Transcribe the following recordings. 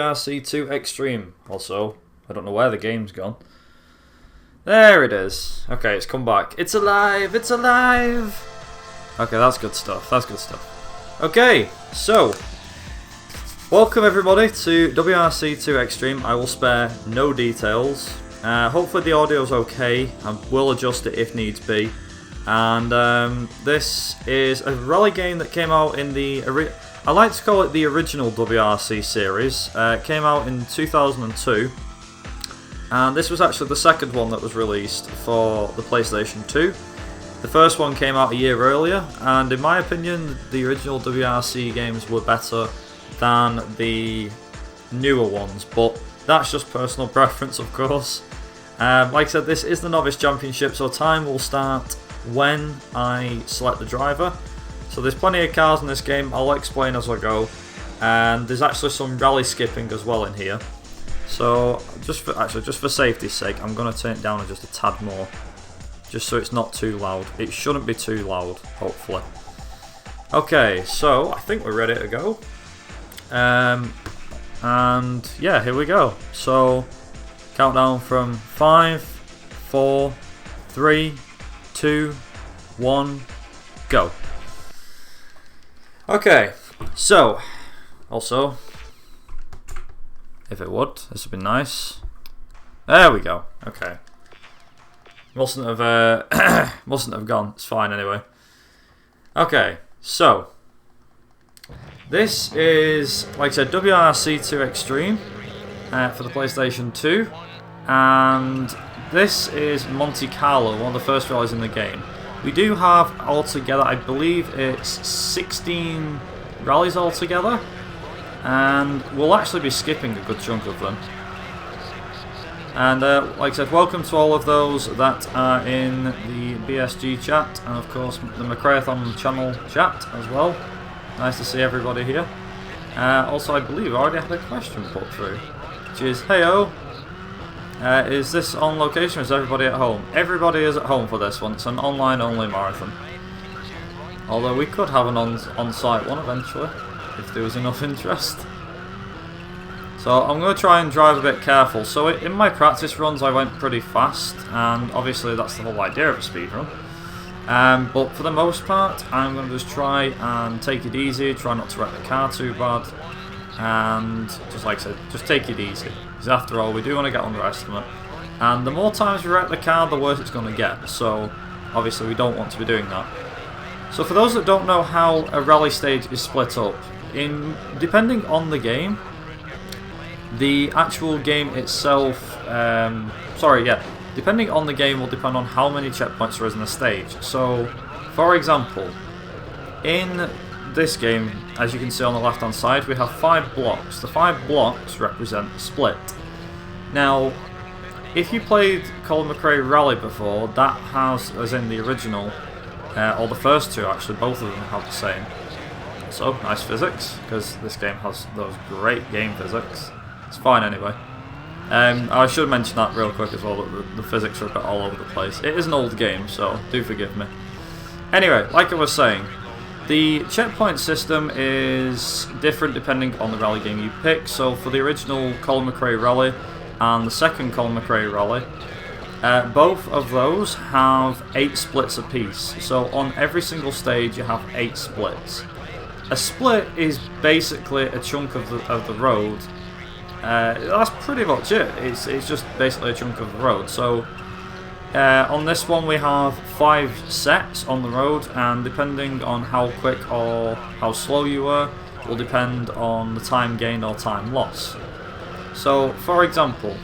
WRC2 Extreme. Also, I don't know where the game's gone. There it is. Okay, it's come back. It's alive! It's alive! Okay, that's good stuff. That's good stuff. Okay, so welcome everybody to WRC2 Extreme. I will spare no details. Hopefully the audio's okay. I will adjust it if needs be. And this is a rally game that came out in the... I like to call it the original WRC series. It came out in 2002. And this was actually the second one that was released for the PlayStation 2. The first one came out a year earlier, and in my opinion, the original WRC games were better than the newer ones, but that's just personal preference, of course. Like I said, this is the Novice Championship, so time will start when I select the driver. So there's plenty of cars in this game, I'll explain as I go, and there's actually some rally skipping as well in here. So just for safety's sake, I'm going to turn it down just a tad more, just so it's not too loud. It shouldn't be too loud, hopefully. Okay, so I think we're ready to go. And yeah, here we go. So countdown from 5, 4, 3, 2, 1, go. Okay, so also, if it would, this would be nice. There we go. Okay. Mustn't have gone. It's fine anyway. Okay, so this is, like I said, WRC2 Extreme for the PlayStation 2, and this is Monte Carlo, one of the first rallies in the game. We do have altogether, I believe it's 16 rallies altogether. And we'll actually be skipping a good chunk of them. And like I said, welcome to all of those that are in the BSG chat, and of course the McRaeathon channel chat as well. Nice to see everybody here. Also, I believe I already had a question put through, which is, heyo, is this on location or is everybody at home? Everybody is at home for this one. It's an online only marathon. Although we could have an on-site one eventually, if there was enough interest. So I'm going to try and drive a bit careful. So in my practice runs I went pretty fast, and obviously that's the whole idea of a speed run. But for the most part I'm going to just try and take it easy, try not to wreck the car too bad, and just like I said, just take it easy. Because after all, we do want to get under estimate, and the more times we wreck the car, the worse it's going to get. So obviously we don't want to be doing that. So for those that don't know how a rally stage is split up, depending on the game, the actual game itself, depending on the game will depend on how many checkpoints there is in the stage. So, for example, in this game, as you can see on the left hand side, we have 5 blocks. The 5 blocks represent the split. Now, if you played Colin McRae Rally before, that has, as in the original, or the first two actually, both of them have the same. So, nice physics, because this game has those great game physics. It's fine anyway. I should mention that real quick as well, that the physics are a bit all over the place. It is an old game, so do forgive me. Anyway, like I was saying, the checkpoint system is different depending on the rally game you pick. So for the original Colin McRae Rally and the second Colin McRae Rally, both of those have 8 splits apiece. So on every single stage you have 8 splits. A split is basically a chunk of the road. That's pretty much it. It's just basically a chunk of the road. So on this one we have 5 sets on the road, and depending on how quick or how slow you were will depend on the time gained or time lost. So for example,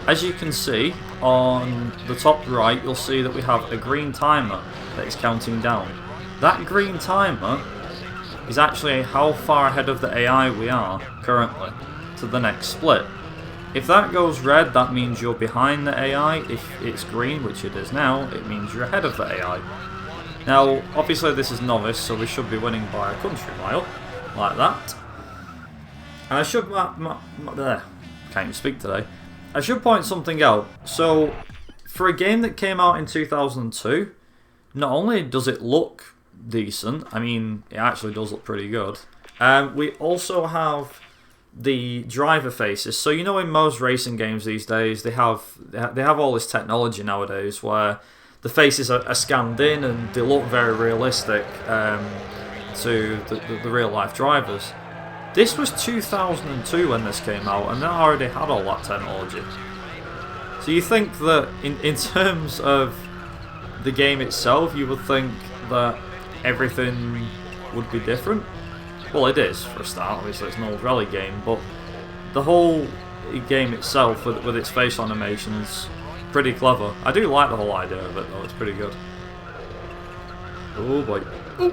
as you can see on the top right, you'll see that we have a green timer that is counting down. That green timer is actually how far ahead of the AI we are currently to the next split. If that goes red, that means you're behind the AI. If it's green, which it is now, it means you're ahead of the AI. Now, obviously this is Novice, so we should be winning by a country mile, like that. And I should can't even speak today. I should point something out. So, for a game that came out in 2002, not only does it look decent, I mean, it actually does look pretty good. We also have the driver faces. So you know, in most racing games these days, they have all this technology nowadays where the faces are scanned in and they look very realistic to the real life drivers. This was 2002 when this came out, and they already had all that technology. So you think that in terms of the game itself, you would think that everything would be different. Well, it is, for a start. Obviously it's an old rally game, but the whole game itself with its face animations, pretty clever. I do like the whole idea of it though, it's pretty good. Oh boy. Ooh.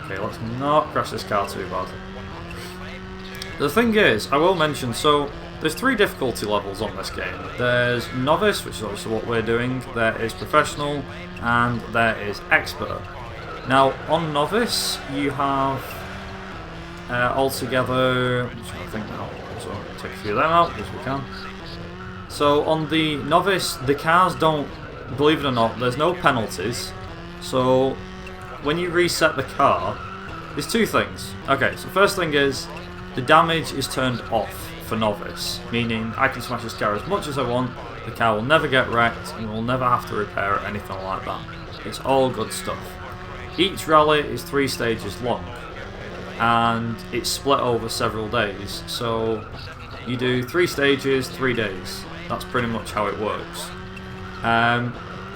Okay, let's not crash this car too bad. The thing is, I will mention, so there's 3 difficulty levels on this game. There's Novice, which is obviously what we're doing, there is Professional, and there is Expert. Now, on Novice, you have altogether, I'm just trying to think now, so I'll take a few of them out, as we can. So on the Novice, the cars don't, believe it or not, there's no penalties. So when you reset the car, there's 2 things. Okay, so first thing is, the damage is turned off for Novice, meaning I can smash this car as much as I want, the car will never get wrecked, and we'll never have to repair it, anything like that. It's all good stuff. Each rally is 3 stages long, and it's split over several days, so you do 3 stages, 3 days. That's pretty much how it works.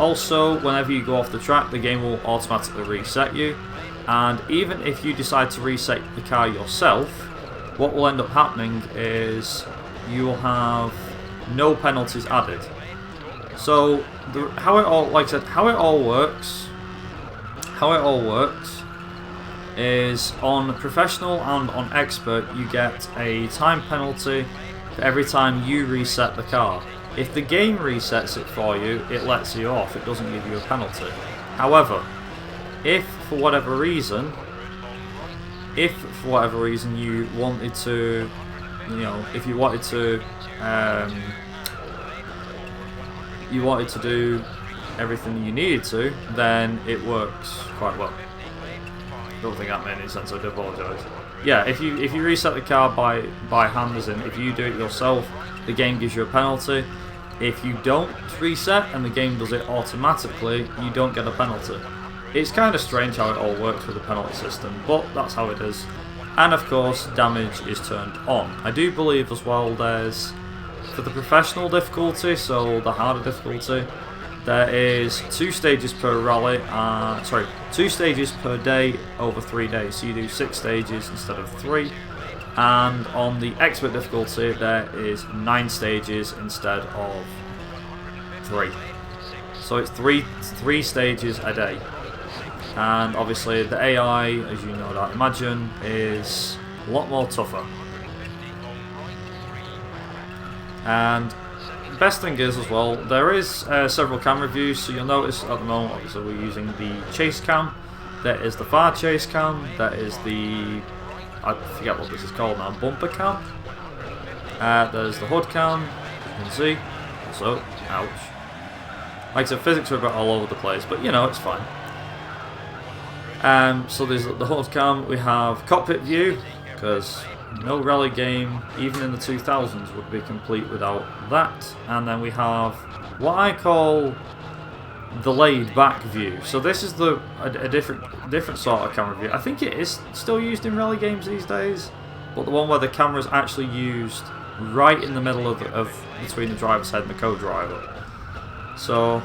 Also, whenever you go off the track, the game will automatically reset you, and even if you decide to reset the car yourself, what will end up happening is you will have no penalties added. So how it all works is on Professional and on Expert you get a time penalty for every time you reset the car. If the game resets it for you, it lets you off, it doesn't give you a penalty. However, if for whatever reason you wanted to, if you wanted to do everything you needed to, then it works quite well. Don't think that made any sense, I do apologise. Yeah, if you reset the car by hand, as in if you do it yourself, the game gives you a penalty. If you don't reset and the game does it automatically, you don't get a penalty. It's kind of strange how it all works with the penalty system, but that's how it is. And of course, damage is turned on. I do believe as well there's, for the Professional difficulty, so the harder difficulty, there is 2 stages per rally, 2 stages per day over 3 days, so you do 6 stages instead of 3. And on the Expert difficulty, there is 9 stages instead of 3. So it's three stages a day. And obviously the AI, as you no doubt imagine, is a lot more tougher. And the best thing is as well, there is several camera views, so you'll notice at the moment obviously we're using the chase cam, there is the far chase cam, there is the, I forget what this is called now, bumper cam, there's the hood cam, you can see, also, ouch. Like I said, physics are a bit all over the place, but it's fine. So there's the hood cam, we have cockpit view, because no rally game, even in the 2000s, would be complete without that. And then we have what I call the laid back view. So this is a different sort of camera view. I think it is still used in rally games these days, but the one where the camera is actually used right in the middle of between the driver's head and the co-driver. So,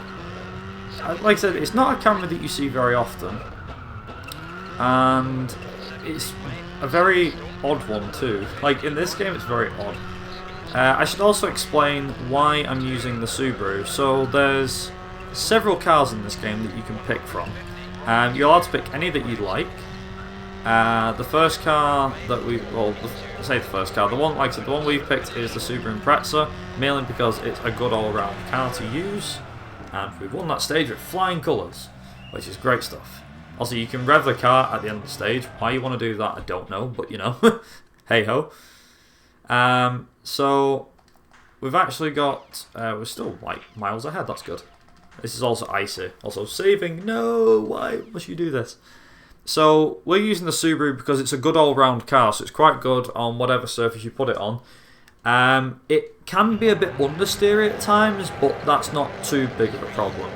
like I said, it's not a camera that you see very often. And it's a very odd one too. Like in this game, it's very odd. I should also explain why I'm using the Subaru. So there's several cars in this game that you can pick from. You're allowed to pick any that you'd like. The first car that the one we've picked is the Subaru Impreza, mainly because it's a good all-round car to use, and we've won that stage with flying colours, which is great stuff. Also, you can rev the car at the end of the stage. Why you want to do that, I don't know, but hey ho. So we've actually got, we're still like miles ahead, that's good. This is also icy, also saving, no, why must you do this? So we're using the Subaru because it's a good all-round car, so it's quite good on whatever surface you put it on. It can be a bit understeery at times, but that's not too big of a problem.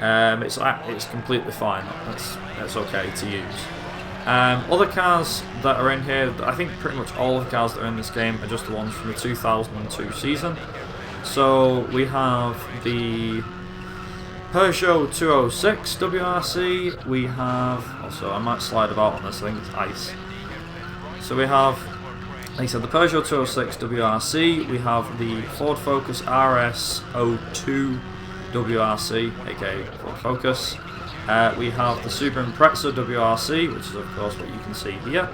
It's completely fine. That's okay to use. Other cars that are in here, I think pretty much all of the cars that are in this game are just the ones from the 2002 season. So we have the Peugeot 206 WRC, we have, also I might slide about on this, I think it's ice. So we have, like I said, the Peugeot 206 WRC, we have the Ford Focus RS02 WRC, aka Ford Focus. We have the Subaru Impreza WRC, which is of course what you can see here.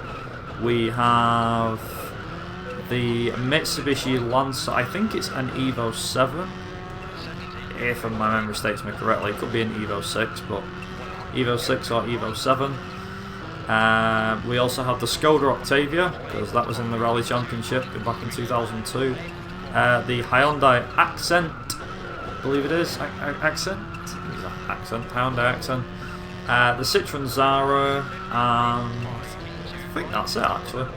We have the Mitsubishi Lancer, I think it's an Evo 7. If my memory states me correctly, it could be an Evo 6, but Evo 6 or Evo 7. We also have the Skoda Octavia, because that was in the Rally Championship back in 2002. The Hyundai Accent, I believe it is, Accent? Hyundai Accent. The Citroen Zara, and I think that's it actually.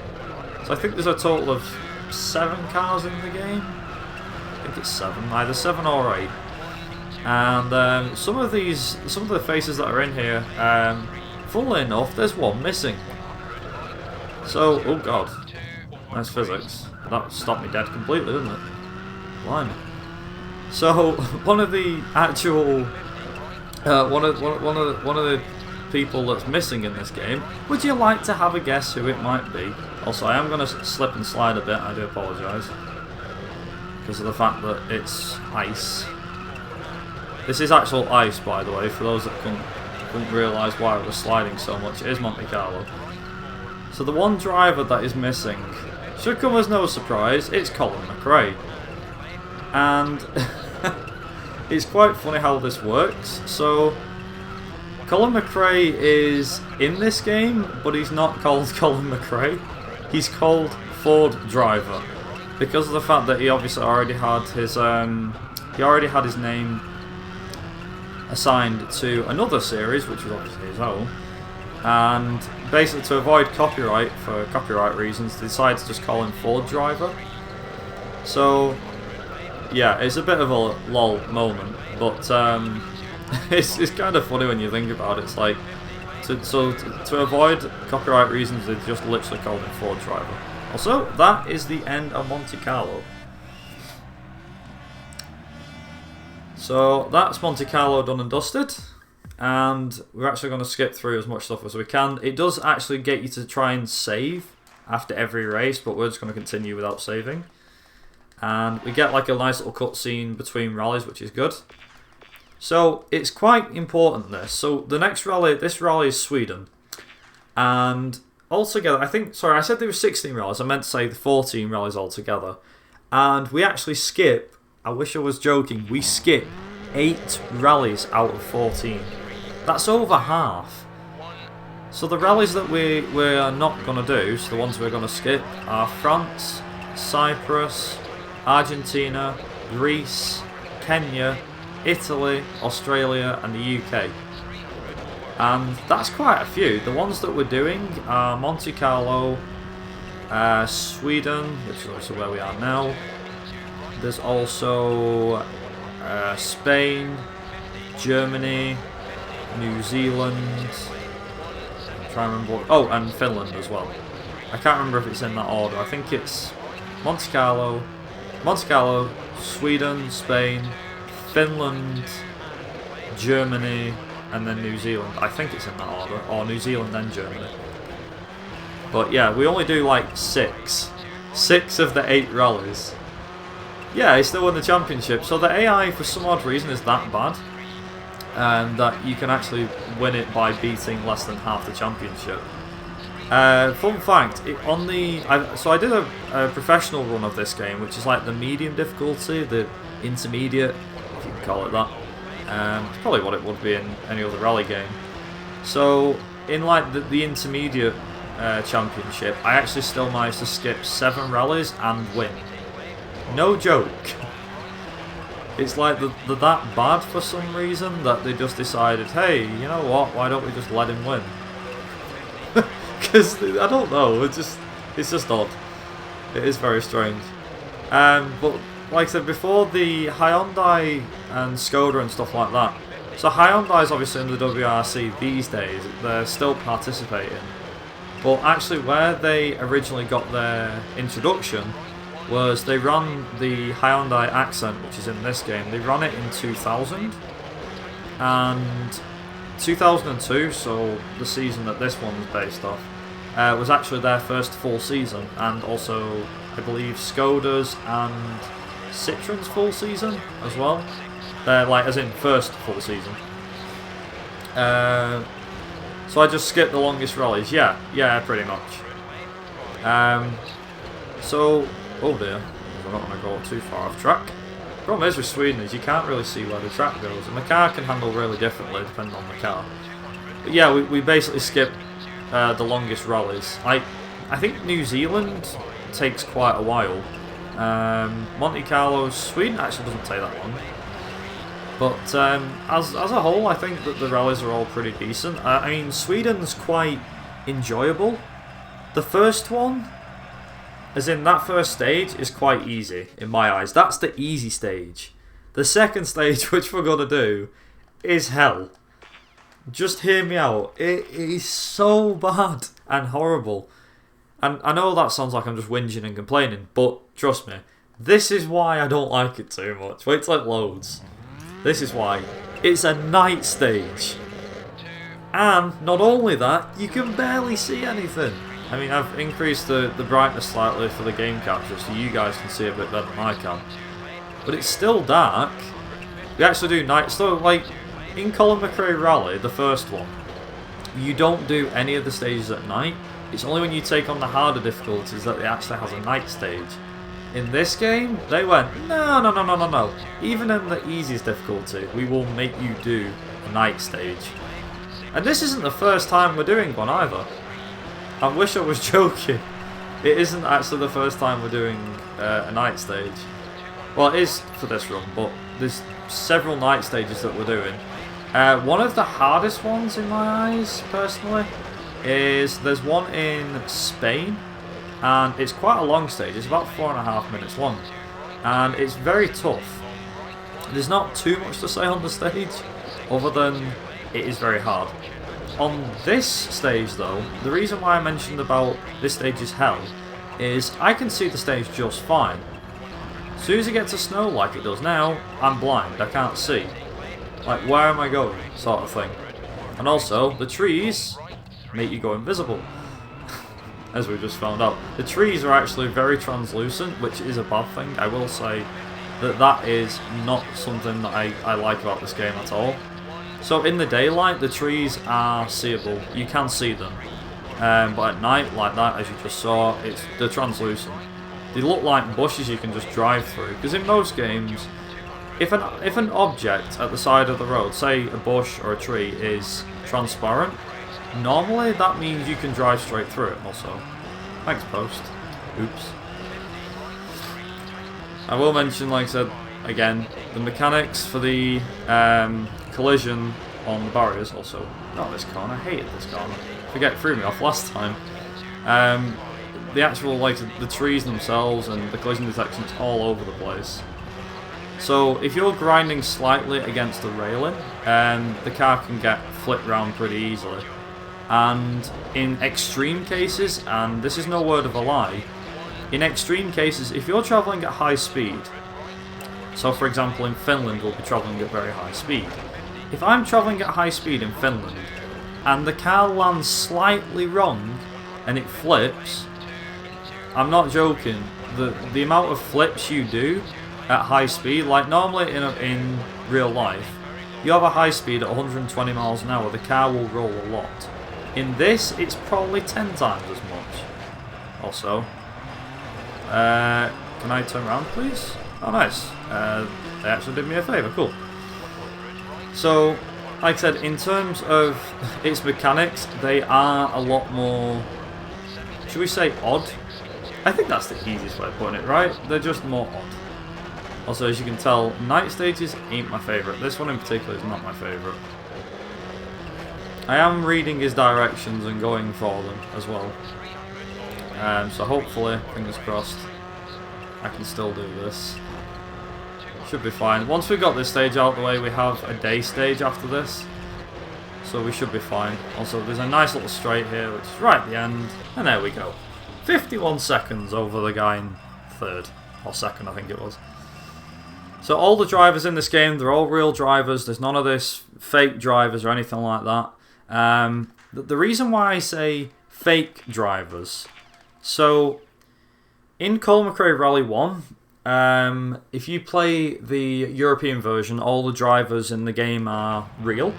So I think there's a total of 7 cars in the game. I think it's 7, either 7 or 8. And some of the faces that are in here, funnily enough, there's one missing. So, oh god, nice physics. That stopped me dead completely, didn't it? Blimey. So one of the actual, one of the people that's missing in this game. Would you like to have a guess who it might be? Also, I am going to slip and slide a bit. I do apologise because of the fact that it's ice. This is actual ice, by the way, for those that couldn't realise why it was sliding so much. It is Monte Carlo. So the one driver that is missing should come as no surprise. It's Colin McRae. And it's quite funny how this works. So Colin McRae is in this game, but he's not called Colin McRae. He's called Ford Driver. Because of the fact that he obviously already had his name assigned to another series, which was obviously his own, and basically to avoid copyright, for copyright reasons, they decided to just call him Ford Driver. So yeah, it's a bit of a lol moment, but it's kind of funny when you think about it. It's like, to avoid copyright reasons, they just literally called him Ford Driver. Also, that is the end of Monte Carlo. So that's Monte Carlo done and dusted, and we're actually going to skip through as much stuff as we can. It does actually get you to try and save after every race, but we're just going to continue without saving. And we get like a nice little cutscene between rallies, which is good. So it's quite important, this. So the next rally, this rally is Sweden, and altogether, I think, sorry, I said there were 16 rallies, I meant to say the 14 rallies altogether, and we actually skip, I wish I was joking, we skip 8 rallies out of 14. That's over half. So the rallies that we're not going to do, so the ones we're going to skip, are France, Cyprus, Argentina, Greece, Kenya, Italy, Australia and the UK. And that's quite a few. The ones that we're doing are Monte Carlo, Sweden, which is obviously where we are now. There's also Spain, Germany, New Zealand, I'm trying to remember, oh, and Finland as well. I can't remember if it's in that order. I think it's Monte Carlo, Sweden, Spain, Finland, Germany, and then New Zealand. I think it's in that order, or New Zealand then Germany. But yeah, we only do like 6 of the 8 rallies. Yeah, he still won the championship. So the AI, for some odd reason, is that bad, and that you can actually win it by beating less than half the championship. Fun fact, so I did a professional run of this game, which is like the medium difficulty, the intermediate, if you can call it that. It's probably what it would be in any other rally game. So in like the intermediate championship, I actually still managed to skip 7 rallies and win. No joke. It's like they're that bad for some reason that they just decided, hey, you know what, why don't we just let him win? Because I don't know, it's just odd. It is very strange. But like I said before, the Hyundai and Skoda and stuff like that. So Hyundai is obviously in the WRC these days. They're still participating. But actually, where they originally got their introduction was they ran the Hyundai Accent, which is in this game. They ran it in 2000 and 2002. So the season that this one was based off was actually their first full season, and also I believe Skoda's and Citroen's full season as well. Like as in first full season. So I just skipped the longest rallies. Yeah, pretty much. So, oh dear, I don't want to go too far off track. The problem is with Sweden is you can't really see where the track goes, and the car can handle really differently depending on the car. But yeah, we basically skipped the longest rallies. I think New Zealand takes quite a while. Monte Carlo, Sweden actually doesn't take that long. But as a whole, I think that the rallies are all pretty decent. I mean, Sweden's quite enjoyable. The first one, as in that first stage, is quite easy in my eyes. That's the easy stage. The second stage, which we're going to do, is hell. Just hear me out. It is so bad and horrible. And I know that sounds like I'm just whinging and complaining, but trust me, this is why I don't like it too much. Wait till it loads. This is why. It's a night stage. And not only that, you can barely see anything. I mean, I've increased the brightness slightly for the game capture so you guys can see a bit better than I can. But it's still dark. We actually do night. So, like, in Colin McRae Rally, the first one, you don't do any of the stages at night. It's only when you take on the harder difficulties that it actually has a night stage. In this game, they went, no. Even in the easiest difficulty, we will make you do a night stage. And this isn't the first time we're doing one either. I wish I was joking. It isn't actually the first time we're doing a night stage. Well, it is for this run, but there's several night stages that we're doing. One of the hardest ones in my eyes, personally, is there's one in Spain. And it's quite a long stage, it's about 4.5 minutes long. And it's very tough. There's not too much to say on the stage, other than it is very hard. On this stage though, the reason why I mentioned about this stage is hell, is I can see the stage just fine. As soon as it gets to snow like it does now, I'm blind, I can't see. Like, where am I going, sort of thing. And also, the trees make you go invisible. As we just found out. The trees are actually very translucent, which is a bad thing. I will say that is not something that I like about this game at all. So in the daylight, the trees are seeable. You can see them. But at night, like that, as you just saw, they're translucent. They look like bushes you can just drive through. Because in most games, if an object at the side of the road, say a bush or a tree, is transparent, normally that means you can drive straight through it also. Thanks, post. Oops. I will mention, like I said, again, the mechanics for the collision on the barriers also. Not this corner, I hated this corner. Forget, it threw me off last time. The actual, like, the trees themselves and the collision detection's all over the place. So if you're grinding slightly against the railing, the car can get flipped round pretty easily. And in extreme cases, and this is no word of a lie, in extreme cases, if you're travelling at high speed, so for example in Finland we'll be travelling at very high speed. If I'm travelling at high speed in Finland, and the car lands slightly wrong, and it flips, I'm not joking, the amount of flips you do at high speed, like normally in real life, you have a high speed at 120 miles an hour, the car will roll a lot. In this, it's probably 10 times as much. Also, can I turn around, please? Oh, nice. They actually did me a favour. Cool. So, like I said, in terms of its mechanics, they are a lot more, should we say, odd? I think that's the easiest way of putting it, right? They're just more odd. Also, as you can tell, night stages ain't my favourite. This one in particular is not my favourite. I am reading his directions and going for them as well. So hopefully, fingers crossed, I can still do this. Should be fine. Once we've got this stage out of the way, we have a day stage after this. So we should be fine. Also, there's a nice little straight here, which is right at the end. And there we go. 51 seconds over the guy in third. Or second, I think it was. So all the drivers in this game, they're all real drivers. There's none of this fake drivers or anything like that. The reason why I say fake drivers... So, in Colin McRae Rally 1, if you play the European version, all the drivers in the game are real.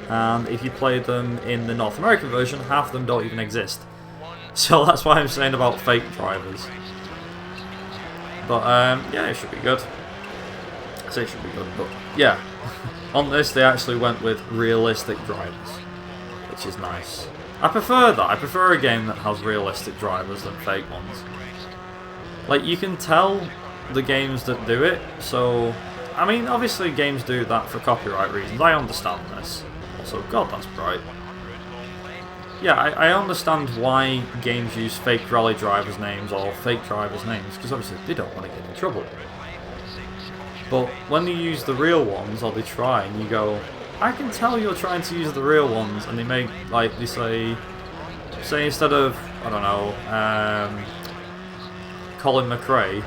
And if you play them in the North American version, half of them don't even exist. So that's why I'm saying about fake drivers. But, yeah, it should be good. I say it should be good, but, yeah. On this, they actually went with realistic drivers, which is nice. I prefer that. I prefer a game that has realistic drivers than fake ones. Like, you can tell the games that do it, so... I mean, obviously games do that for copyright reasons. I understand this. Also, God, that's bright. Yeah, I understand why games use fake rally drivers' names or fake drivers' names, because obviously they don't want to get in trouble. But when they use the real ones, or they try, and you go... I can tell you're trying to use the real ones, and they make, like, they say instead of, I don't know, Colin McRae,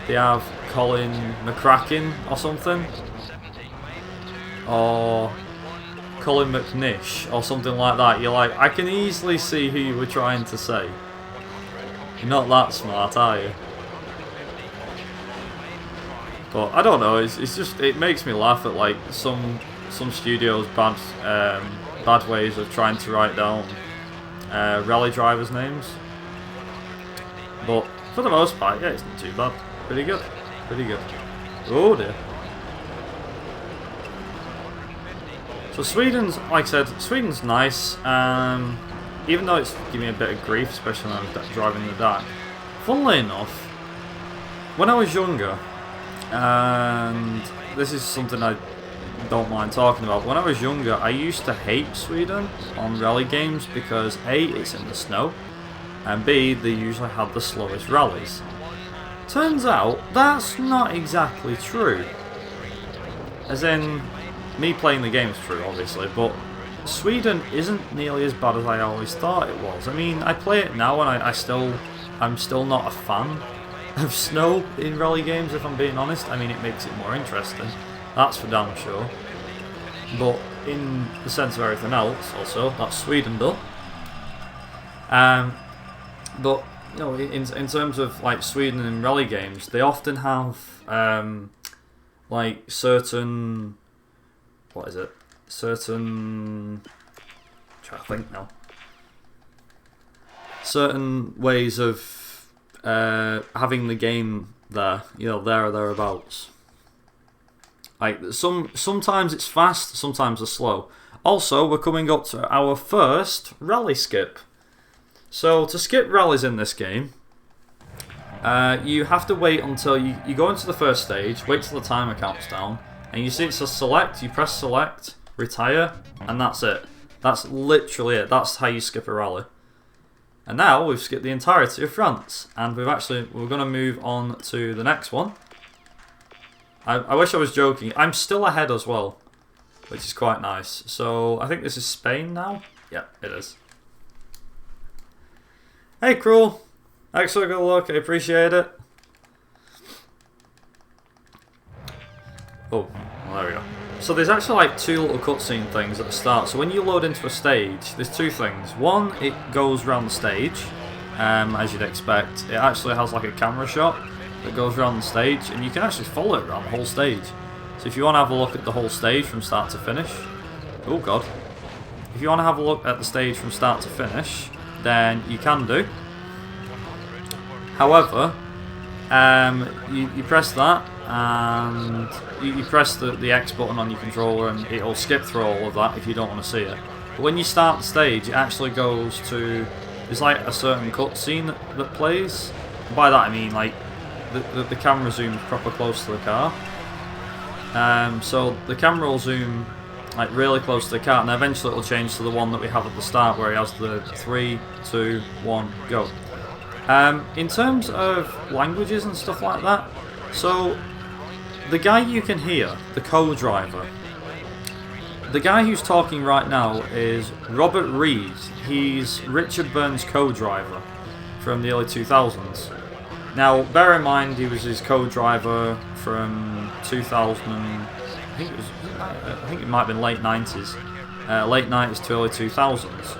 they have Colin McRaeathon or something, or Colin McNish or something like that. You're like, I can easily see who you were trying to say. You're not that smart, are you? But I don't know. It's just, it makes me laugh at like some studios' bad ways of trying to write down rally drivers' names. But for the most part, yeah, it's not too bad. Pretty good. Pretty good. Oh dear. So Sweden's, like I said, Sweden's nice. Even though it's giving me a bit of grief, especially when I'm driving in the dark. Funnily enough, when I was younger, and this is something I don't mind talking about. When I was younger, I used to hate Sweden on rally games because A, it's in the snow, and B, they usually have the slowest rallies. Turns out, that's not exactly true. As in, me playing the game is true, obviously, but Sweden isn't nearly as bad as I always thought it was. I mean, I play it now and I'm still not a fan of snow in rally games, if I'm being honest. I mean, it makes it more interesting. That's for damn sure. But in the sense of everything else, also, that's Sweden though. But you know, in terms of like Sweden in rally games, they often have like certain, what is it? Certain, I'm trying to think now. Certain ways of having the game there, you know, there or thereabouts. Like sometimes it's fast, sometimes it's slow. Also, we're coming up to our first rally skip. So to skip rallies in this game, you have to wait until you go into the first stage, wait till the timer counts down, and you see it says select, you press select, retire, and that's it. That's literally it. That's how you skip a rally. And now we've skipped the entirety of France, and we're going to move on to the next one. I wish I was joking. I'm still ahead as well, which is quite nice. So I think this is Spain now. Yeah, it is. Hey, Cruel. Excellent good luck. I appreciate it. Oh, well, there we go. So there's actually like two little cutscene things at the start. So when you load into a stage, there's two things. One, it goes around the stage, as you'd expect. It actually has like a camera shot that goes around the stage, and you can actually follow it around the whole stage. So if you want to have a look at the whole stage from start to finish, oh god. If you want to have a look at the stage from start to finish, then you can do. However, you press that, and you press the X button on your controller, and it'll skip through all of that if you don't want to see it. But when you start the stage, it actually goes to, there's like a certain cutscene that plays. And by that I mean like the camera zooms proper close to the car. So the camera will zoom like really close to the car, and eventually it'll change to the one that we have at the start where he has the 3, 2, 1, go. In terms of languages and stuff like that, so the guy you can hear, the co-driver, the guy who's talking right now is Robert Reed. He's Richard Burns' co-driver from the early 2000s. Now, bear in mind, he was his co-driver from 2000. I think it might have been late 90s, late 90s to early 2000s,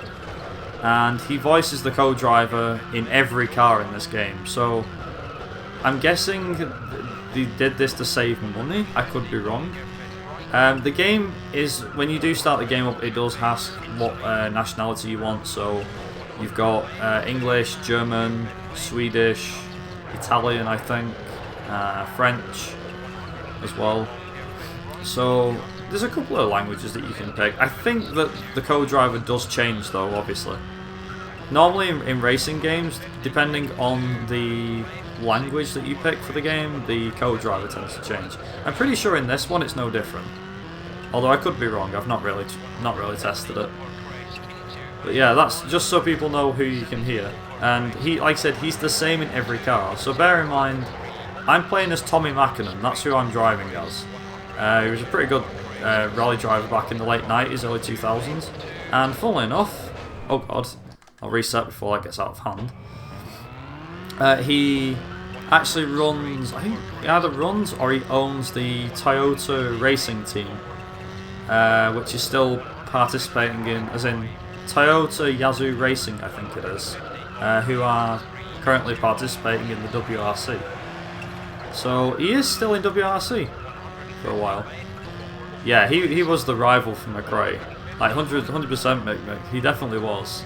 and he voices the co-driver in every car in this game. So, I'm guessing they did this to save money. I could be wrong. The game is, when you do start the game up, it does ask what nationality you want. So, you've got English, German, Swedish, Italian, I think, French as well. So there's a couple of languages that you can pick. I think that the co-driver does change though, obviously. Normally in racing games, depending on the language that you pick for the game, the co-driver tends to change. I'm pretty sure in this one it's no different. Although I could be wrong, I've not really tested it. But yeah, that's just so people know who you can hear. And he, like I said, he's the same in every car. So bear in mind, I'm playing as Tommy Mäkinen. That's who I'm driving as. He was a pretty good rally driver back in the late 90s, early 2000s. And funnily enough, oh god, I'll reset before that gets out of hand. He actually runs, I think he either runs or he owns the Toyota racing team, which is still participating in, as in Toyota Yazoo Racing, I think it is, who are currently participating in the WRC. So he is still in WRC for a while. Yeah, he was the rival for McRae. Like 100% Mick. He definitely was.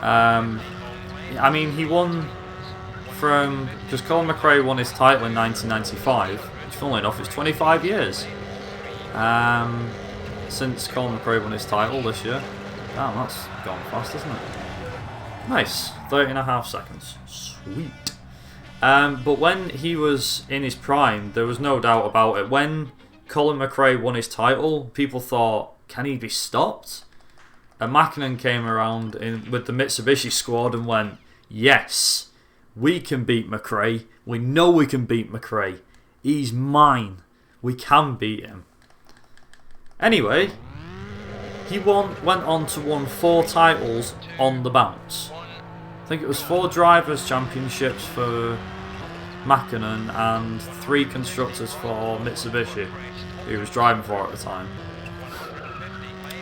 I mean, he won from, because Colin McRae won his title in 1995, which funnily enough is 25 years since Colin McRae won his title this year. Damn, that's gone fast, isn't it? Nice, 30.5 seconds. Sweet. But when he was in his prime, there was no doubt about it. When Colin McRae won his title, people thought, can he be stopped? And Mäkinen came around with the Mitsubishi squad and went, yes, we can beat McRae. We know we can beat McRae. He's mine. We can beat him. Anyway, he went on to win 4 titles on the bounce. I think it was 4 Drivers' Championships for Mäkinen and 3 Constructors for Mitsubishi, who he was driving for at the time.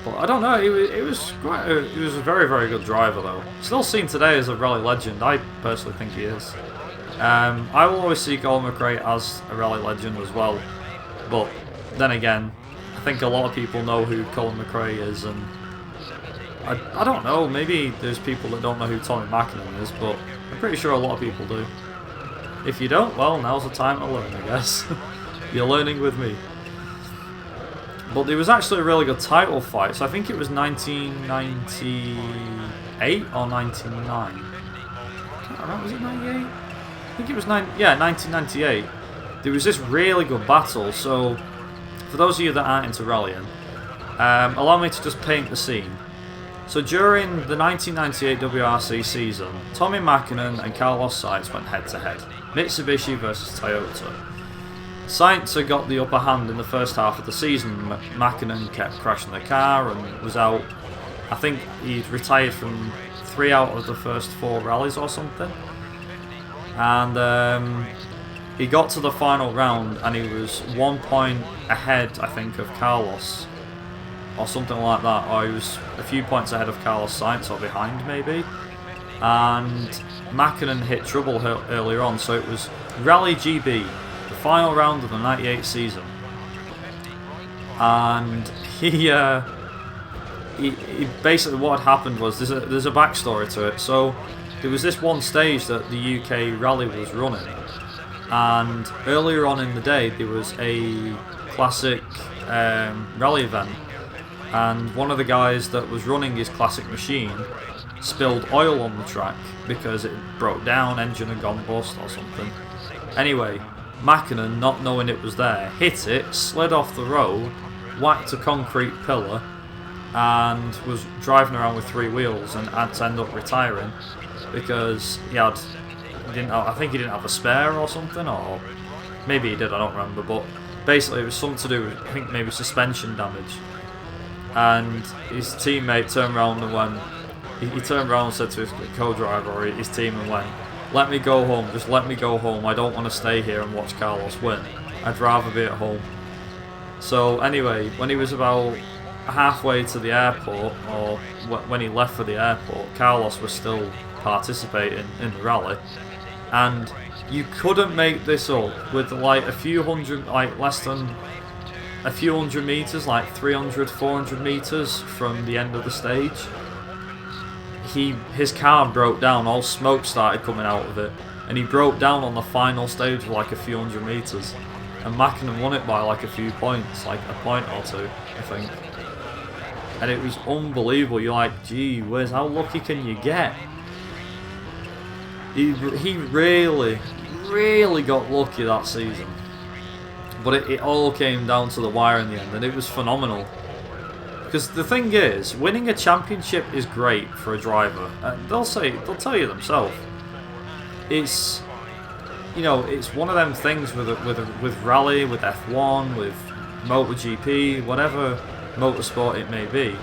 But I don't know, he was a very, very good driver though. Still seen today as a rally legend. I personally think he is. I will always see Colin McRae as a rally legend as well. But then again, I think a lot of people know who Colin McRae is, and I don't know, maybe there's people that don't know who Tommy Mäkinen is, but I'm pretty sure a lot of people do. If you don't, well, now's the time to learn, I guess. You're learning with me. But there was actually a really good title fight, so I think it was 1998 or 99. I can't remember, was it 98? I think it was 1998. There was this really good battle, so for those of you that aren't into rallying, allow me to just paint the scene. So during the 1998 WRC season, Tommy Mäkinen and Carlos Sainz went head to head. Mitsubishi versus Toyota. Sainz had got the upper hand in the first half of the season. Mäkinen kept crashing the car and was out. I think he'd retired from 3 out of the first 4 rallies or something. And he got to the final round and he was 1 point ahead, I think, of Carlos. Or something like that. Or he was a few points ahead of Carlos Sainz, or behind maybe. And Mäkinen hit trouble earlier on, so it was Rally GB, the final round of the 98 season. And he basically, what had happened was, there's a backstory to it. So there was this one stage that the UK rally was running, and earlier on in the day there was a classic rally event, and one of the guys that was running his classic machine spilled oil on the track because it broke down, engine had gone bust or something. Anyway, Mäkinen, not knowing it was there, hit it, slid off the road, whacked a concrete pillar and was driving around with 3 wheels and had to end up retiring because I think he didn't have a spare or something, or maybe he did, I don't remember, but basically it was something to do with, I think, maybe suspension damage. And his teammate turned around and went, he turned around and said to his co-driver or his team and went, "Let me go home, just let me go home, I don't want to stay here and watch Carlos win, I'd rather be at home." So anyway, when he was about halfway to the airport, or when he left for the airport, Carlos was still participating in the rally, and you couldn't make this up with like a few hundred, like less than a few hundred meters, like 300, 400 meters from the end of the stage. His car broke down, all smoke started coming out of it, and he broke down on the final stage of like a few hundred meters, and Mackinnon won it by like a few points, like a point or two, I think. And it was unbelievable. You're like, gee whiz, how lucky can you get? He really, really got lucky that season. But it all came down to the wire in the end, and it was phenomenal. Because the thing is, winning a championship is great for a driver. They'll tell you themselves. It's, it's one of them things with rally, with F1, with MotoGP, whatever motorsport it may be,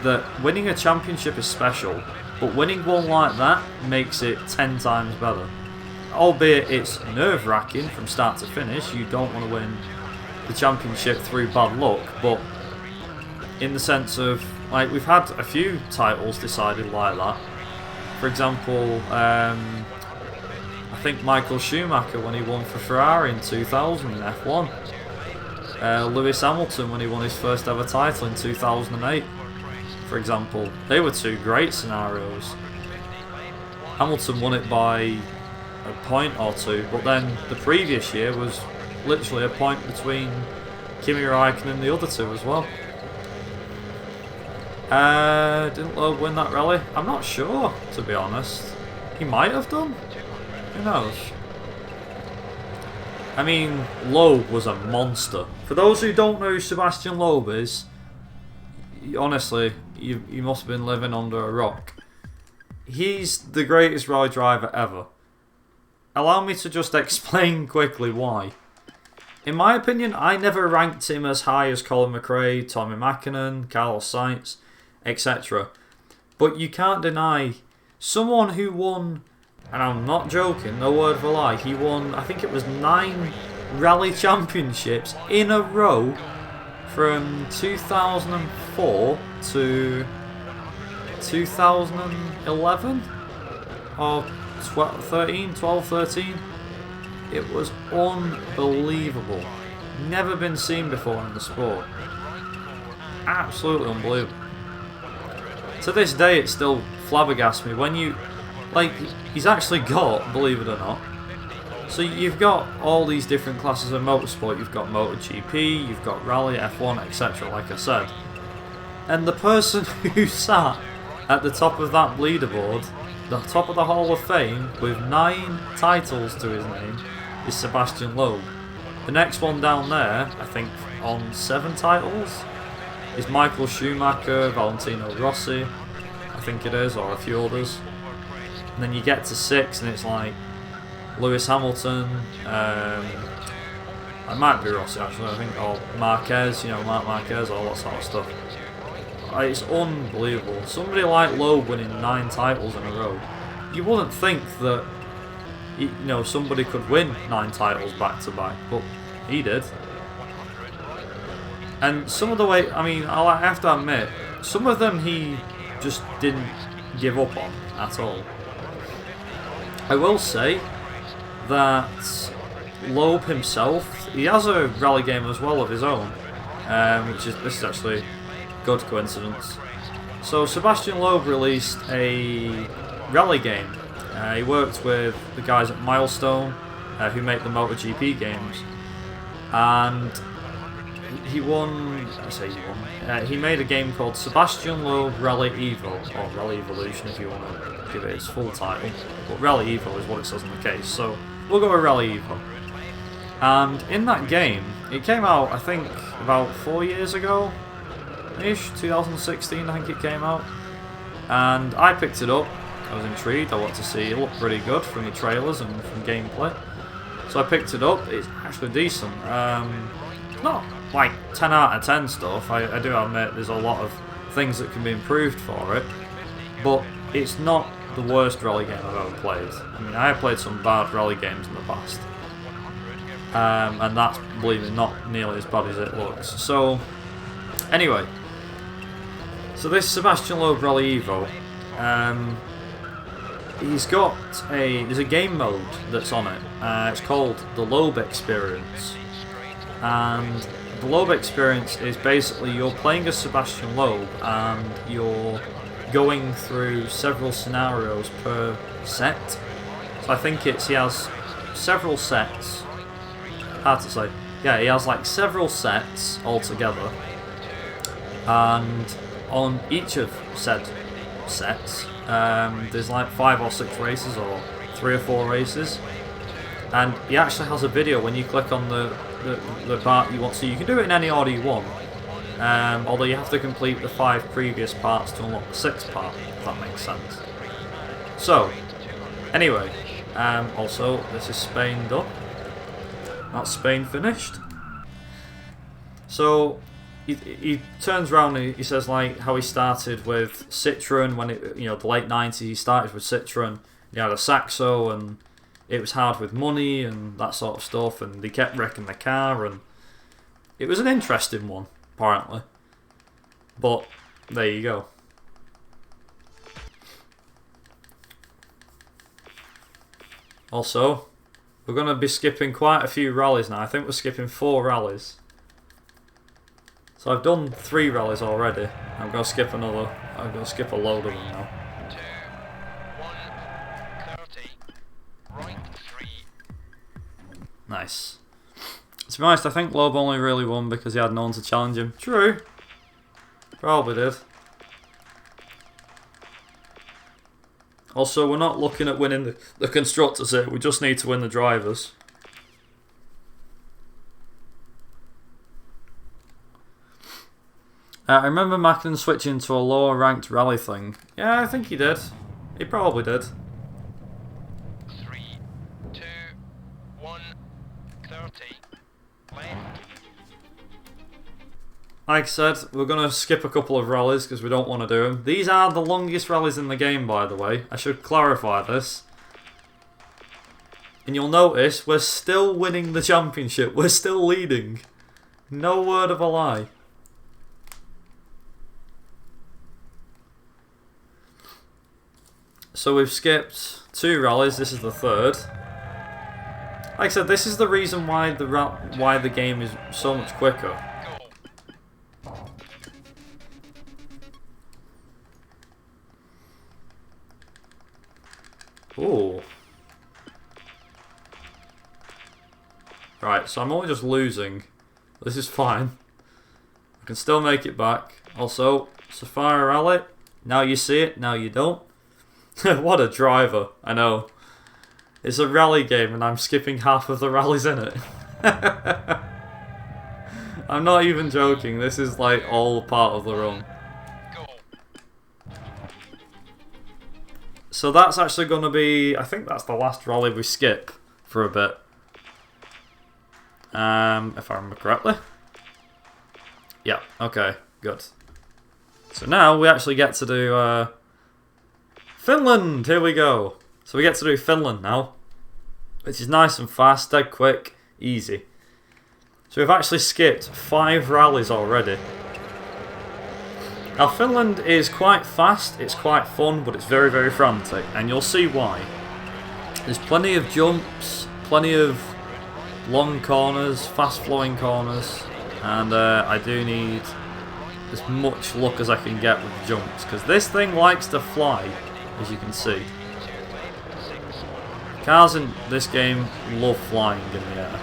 that winning a championship is special, but winning one like that makes it 10 times better. Albeit it's nerve-wracking from start to finish. You don't want to win the championship through bad luck, but in the sense of, like, we've had a few titles decided like that. For example, I think Michael Schumacher when he won for Ferrari in 2000 in F1. Lewis Hamilton when he won his first ever title in 2008, for example. They were two great scenarios. Hamilton won it by a point or two, but then the previous year was literally a point between Kimi Räikkönen and the other two as well. Didn't Loeb win that rally? I'm not sure, to be honest. He might have done. Who knows? I mean, Loeb was a monster. For those who don't know who Sebastian Loeb is, honestly, you must have been living under a rock. He's the greatest rally driver ever. Allow me to just explain quickly why. In my opinion, I never ranked him as high as Colin McRae, Tommy Mackinnon, Carlos Sainz, etc. But you can't deny someone who won, and I'm not joking, no word of a lie, he won, I think it was 9 rally championships in a row from 2004 to 2011 or 12, 13. It was unbelievable. Never been seen before in the sport. Absolutely unbelievable. To this day, it still flabbergasts me when you, like, he's actually got, believe it or not. So you've got all these different classes of motorsport. You've got MotoGP, you've got Rally, F1, etc. Like I said, and the person who sat at the top of that leaderboard, the top of the Hall of Fame, with 9 titles to his name, is Sebastian Loeb. The next one down there, I think on 7 titles, is Michael Schumacher, Valentino Rossi, I think it is, or a few others. And then you get to 6 and it's like Lewis Hamilton, it might be Rossi actually, I think, or Marquez, Marc Marquez, all that sort of stuff. It's unbelievable. Somebody like Loeb winning 9 titles in a row. You wouldn't think that somebody could win 9 titles back to back, but he did. And some of the way, I mean, I have to admit, some of them he just didn't give up on at all. I will say that Loeb himself, he has a rally game as well of his own, this is actually good coincidence. So Sebastian Loeb released a rally game. He worked with the guys at Milestone, who make the MotoGP games, and he won. He made a game called Sebastian Loeb Rally Evo, or Rally Evolution if you want to give it its full title. But Rally Evo is what it says in the case, so we'll go with Rally Evo. And in that game, it came out, I think, about 4 years ago-ish, 2016 I think it came out. And I picked it up, I was intrigued, I wanted to see, it looked pretty good from the trailers and from gameplay. So I picked it up, it's actually decent. Not like 10 out of 10 stuff, I do admit there's a lot of things that can be improved for it. But it's not the worst rally game I've ever played. I mean, I have played some bad rally games in the past. And that's, believe me, not nearly as bad as it looks. So, anyway. So this Sebastian Loeb Rally Evo, he's got there's a game mode that's on it. It's called the Loeb Experience. And the Loeb Experience is basically you're playing as Sebastian Loeb and you're going through several scenarios per set. So I think he has several sets. Hard to say. Yeah, he has like several sets altogether. And on each of said sets, there's like 5 or 6 races or 3 or 4 races. And he actually has a video when you click on the part you want. So you can do it in any order you want. Although you have to complete the 5 previous parts to unlock the 6th part, if that makes sense. So, anyway, also this is Spain done. That's Spain finished. So he turns around and he says like how he started with Citroen when it, you know, the late 90s. He started with Citroen. He had a Saxo and it was hard with money and that sort of stuff. And they kept wrecking the car and it was an interesting one apparently. But there you go. Also, we're going to be skipping quite a few rallies now. I think we're skipping 4 rallies. So I've done 3 rallies already. I'm going to skip another. I'm going to skip a load of them now. 2, 1, 30, right 3. Nice. To be honest, I think Loeb only really won because he had no one to challenge him. True. Probably did. Also, we're not looking at winning the constructors here. We just need to win the drivers. I remember Macklin switching to a lower ranked rally thing. Yeah, I think he did. He probably did. 3, 2, 1, 30, left. Like I said, we're going to skip a couple of rallies because we don't want to do them. These are the longest rallies in the game, by the way. I should clarify this. And you'll notice we're still winning the championship. We're still leading. No word of a lie. So we've skipped 2 rallies. This is the 3rd. Like I said, this is the reason why the game is so much quicker. Ooh. Right, so I'm only just losing. This is fine. I can still make it back. Also, Safari Rally. Now you see it, now you don't. What a driver, I know. It's a rally game and I'm skipping half of the rallies in it. I'm not even joking, this is like all part of the run. So that's actually going to be, I think that's the last rally we skip for a bit. If I remember correctly. Yeah, okay, good. So now we actually get to do Finland, here we go. So we get to do Finland now, which is nice and fast, dead quick, easy. So we've actually skipped 5 rallies already. Now Finland is quite fast, it's quite fun, but it's very, very frantic, and you'll see why. There's plenty of jumps, plenty of long corners, fast flowing corners, and I do need as much luck as I can get with the jumps, because this thing likes to fly, as you can see. Cars in this game love flying in the air.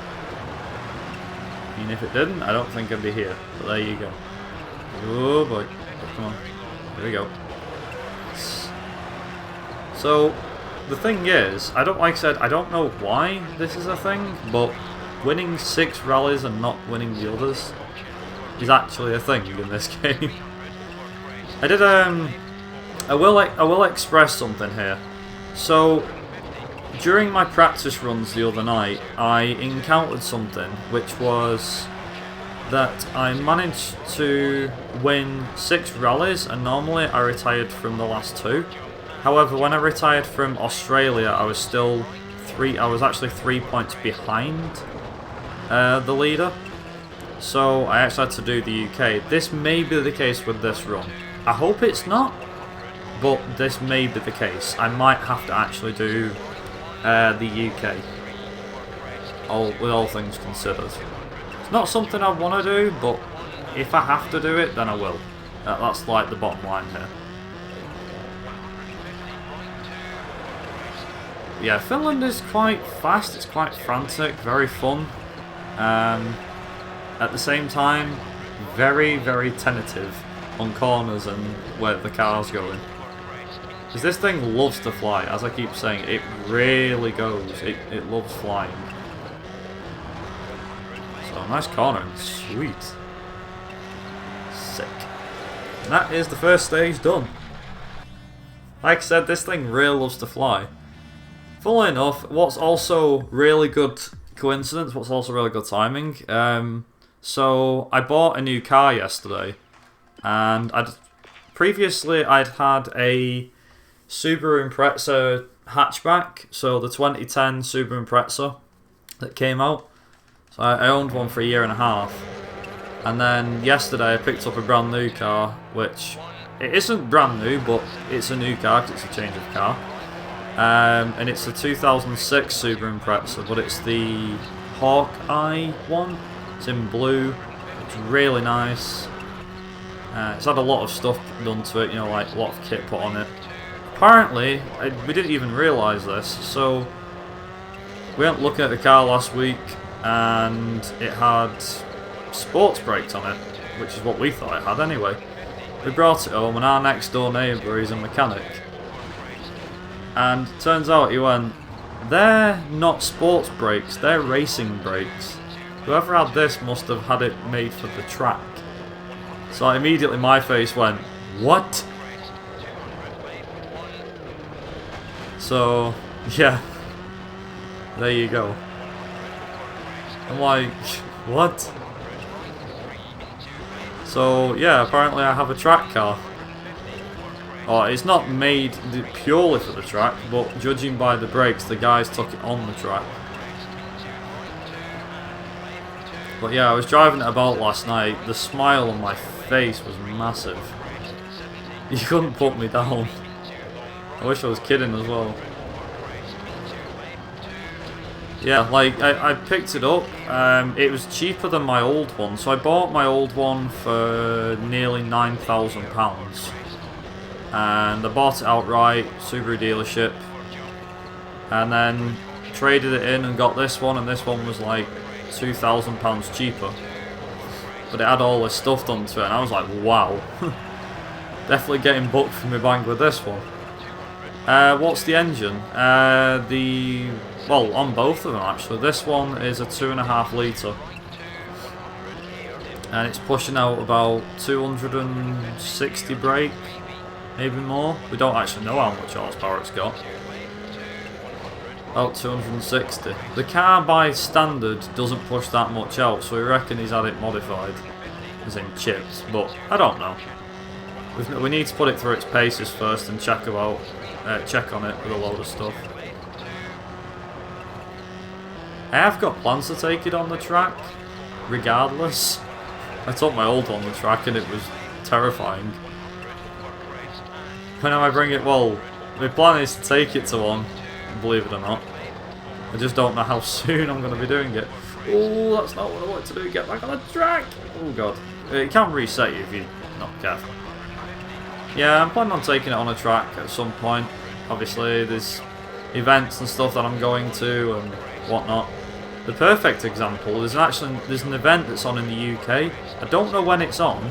I mean, if it didn't, I don't think I'd be here, but there you go. Oh boy. Come on. Here we go. So, the thing is, like I said, I don't know why this is a thing, but winning 6 rallies and not winning the others is actually a thing in this game. I did I will express something here. So during my practice runs the other night, I encountered something, which was that I managed to win 6 rallies, and normally I retired from the last 2. However, when I retired from Australia, I was actually 3 points behind the leader. So I actually had to do the UK. This may be the case with this run. I hope it's not, but this may be the case. I might have to actually do the UK, with all things considered. It's not something I want to do, but if I have to do it, then I will. That's like the bottom line here. Yeah, Finland is quite fast, it's quite frantic, very fun. At the same time, very, very tentative on corners and where the car's going. Because this thing loves to fly, as I keep saying, it really goes, it loves flying. So, nice cornering, sweet. Sick. And that is the first stage done. Like I said, this thing really loves to fly. Funnily enough, what's also really good coincidence, what's also really good timing, so I bought a new car yesterday, and previously I'd had a Subaru Impreza hatchback, so the 2010 Subaru Impreza that came out. So I owned one for 1.5 years, and then yesterday I picked up a brand new car, which it isn't brand new, but it's a new car because it's a change of car. And it's a 2006 Subaru Impreza, but it's the Hawkeye one. It's in blue. It's really nice. It's had a lot of stuff done to it, you know, like a lot of kit put on it. Apparently, we didn't even realise this, so we went looking at the car last week and it had sports brakes on it, which is what we thought it had anyway. We brought it home and our next door neighbour is a mechanic. And turns out he went, they're not sports brakes, they're racing brakes. Whoever had this must have had it made for the track. So immediately my face went, what? So, yeah. There you go. I'm like, what? So, yeah, apparently I have a track car. Oh, it's not made purely for the track, but judging by the brakes, the guys took it on the track. But yeah, I was driving it about last night. The smile on my face was massive. You couldn't put me down. I wish I was kidding as well. Yeah, like, I picked it up. It was cheaper than my old one, so I bought my old one for nearly £9,000. And I bought it outright, Subaru dealership, and then traded it in and got this one, and this one was like £2,000 cheaper, but it had all this stuff done to it, and I was like, wow. Definitely getting booked for my bank with this one. What's the engine? Well, on both of them actually. This one is a 2.5 litre, and it's pushing out about 260 brake. Maybe more. We don't actually know how much horsepower it's got. About 260. The car by standard doesn't push that much out, so we reckon he's had it modified, as in chipped, but I don't know. We need to put it through its paces first and check on it with a load of stuff. I have got plans to take it on the track, regardless. I took my old one on the track and it was terrifying. When I bring it, well, my plan is to take it to one, believe it or not. I just don't know how soon I'm going to be doing it. Oh, that's not what I want to do, get back on the track! Oh god. It can reset you if you're not careful. Yeah, I'm planning on taking it on a track at some point. Obviously, there's events and stuff that I'm going to and whatnot. The perfect example is there's an event that's on in the UK. I don't know when it's on,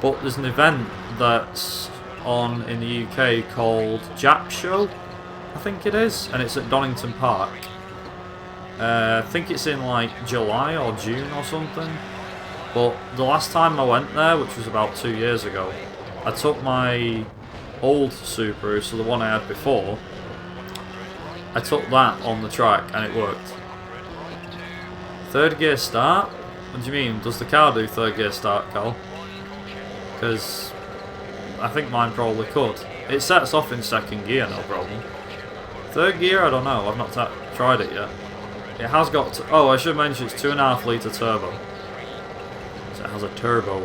but there's an event that's on in the UK called Jap Show, I think it is, and it's at Donington Park. I think it's in like July or June or something. But the last time I went there, which was about 2 years ago, I took my old Subaru, so the one I had before, I took that on the track and it worked. Third gear start? What do you mean? Does the car do third gear start, Carl? Because I think mine probably could. It sets off in second gear, no problem. Third gear, I don't know. I've not tried it yet. It has got... oh, I should mention it's 2.5 litre turbo. So it has a turbo.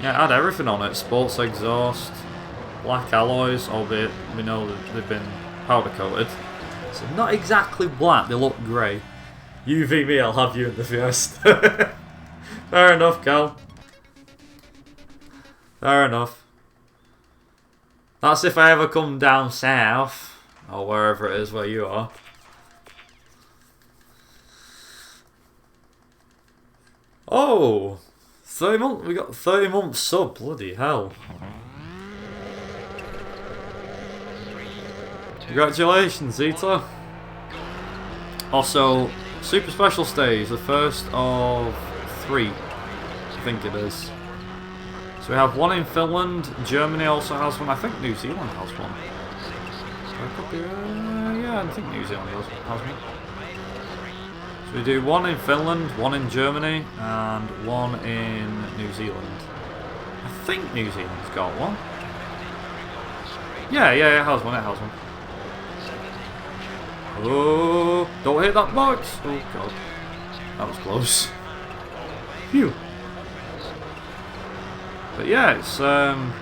Yeah, it had everything on it. Sports exhaust, black alloys, albeit we know that they've been powder coated. So not exactly black, they look grey. UV me, I'll have you in the first. Fair enough, Cal. Fair enough. That's if I ever come down south, or wherever it is where you are. Oh! 30 months, we got 30 months sub, bloody hell. Congratulations, Zeta. Also, Super Special Stage, the first of 3, I think it is. So we have one in Finland, Germany also has one, I think New Zealand has one. So I could be, yeah, I think New Zealand has one. So we do one in Finland, one in Germany, and one in New Zealand. I think New Zealand's got one. Yeah, it has one, Oh, don't hit that box! Oh god, that was close. Phew. But yeah, it's I'm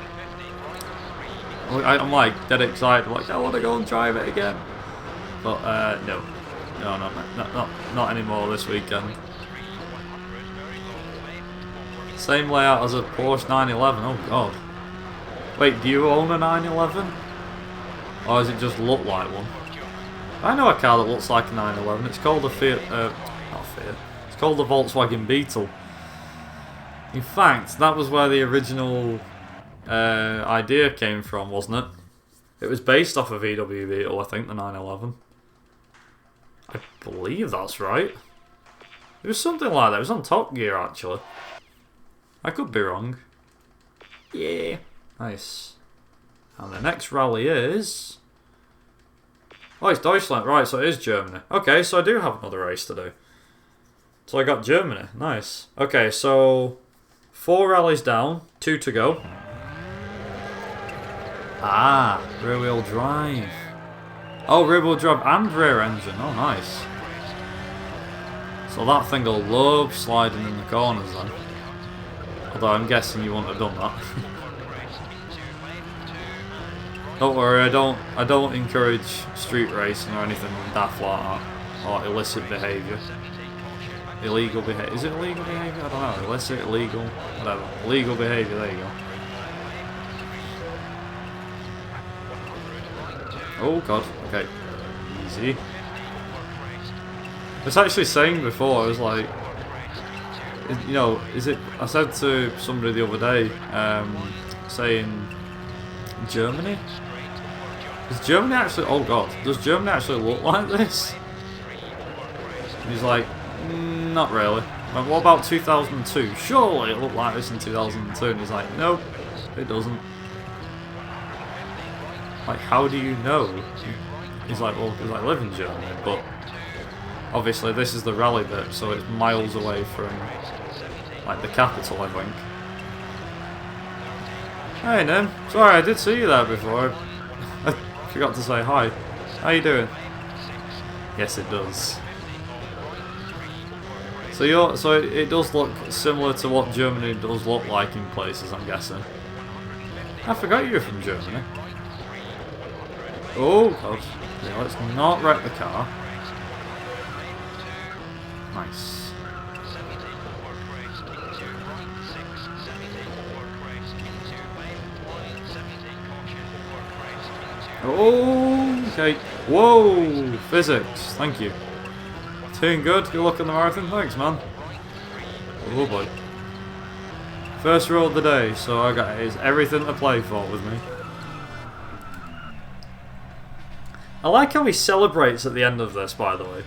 like dead excited. I'm like, I want to go and drive it again. But no, not anymore this weekend. Same layout as a Porsche 911. Oh god. Wait, do you own a 911? Or does it just look like one? I know a car that looks like a 911. It's called a Fiat. Not Fiat. It's called the Volkswagen Beetle. In fact, that was where the original idea came from, wasn't it? It was based off of VW Beetle, I think, the 911. I believe that's right. It was something like that. It was on Top Gear, actually. I could be wrong. Yeah. Nice. And the next rally is... oh, it's Deutschland. Right, so it is Germany. Okay, so I do have another race to do. So I got Germany. Nice. Okay, so 4 rallies down, 2 to go. Ah, rear wheel drive. Oh, rear wheel drive and rear engine. Oh, nice. So that thing will love sliding in the corners then. Although I'm guessing you wouldn't have done that. Don't worry, I don't encourage street racing or anything daft like that. Or illicit behaviour. Illegal behaviour. Is it illegal behaviour? I don't know. Illicit, illegal, whatever. Illegal behaviour, there you go. Oh god, okay. Easy. I was actually saying before, I was like, you know, is it, I said to somebody the other day, saying, Germany? Does Germany actually, oh god, does Germany actually look like this? And he's like, not really. Like, what about 2002? Surely it looked like this in 2002. And he's like, nope, it doesn't. Like, how do you know? He's like, well, because I live in Germany, but obviously this is the rally bit, so it's miles away from, like, the capital, I think. Hey, Nim. Sorry, I did see you there before. I forgot to say hi. How you doing? Yes, it does. So it does look similar to what Germany does look like in places, I'm guessing. I forgot you were from Germany. Oh god. Yeah, let's not wreck the car. Nice. Oh, okay. Whoa! Physics. Thank you. Doing good. Good luck on the marathon. Thanks, man. Oh boy. First row of the day, so I got is everything to play for with me. I like how he celebrates at the end of this, by the way.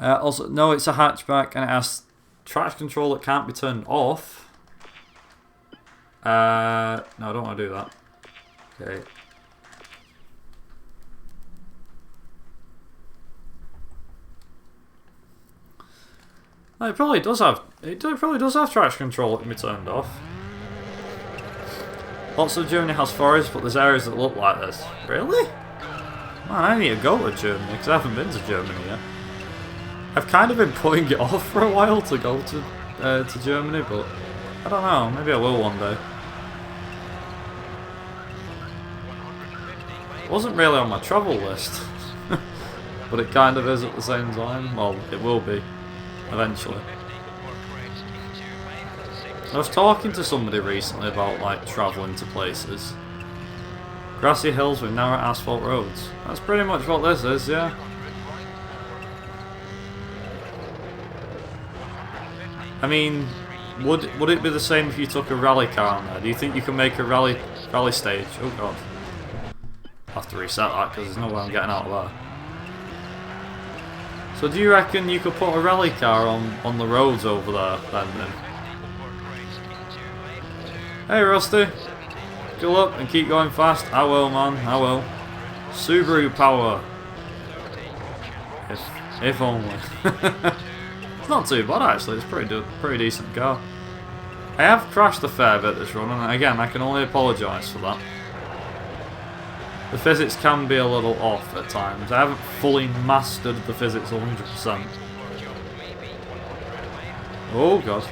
Also, no, it's a hatchback and it has traction control that can't be turned off. No, I don't want to do that. Okay. No, it probably does have. It probably does have traction control that can be turned off. Lots of Germany has forests, but there's areas that look like this. Really? Man, I need to go to Germany because I haven't been to Germany yet. I've kind of been putting it off for a while to go to Germany, but I don't know. Maybe I will one day. It wasn't really on my travel list, but it kind of is at the same time. Well, it will be eventually. I was talking to somebody recently about like travelling to places. Grassy hills with narrow asphalt roads. That's pretty much what this is, yeah. I mean, would it be the same if you took a rally car on there? Do you think you can make a rally stage? Oh god. I'll have to reset that because there's no way I'm getting out of there. So do you reckon you could put a rally car on the roads over there then? Hey Rusty, go up and keep going fast. I will, man, I will. Subaru power. If only. It's not too bad actually. It's pretty decent car. I have crashed a fair bit this run, and again, I can only apologise for that. The physics can be a little off at times. I haven't fully mastered the physics 100%. Oh god.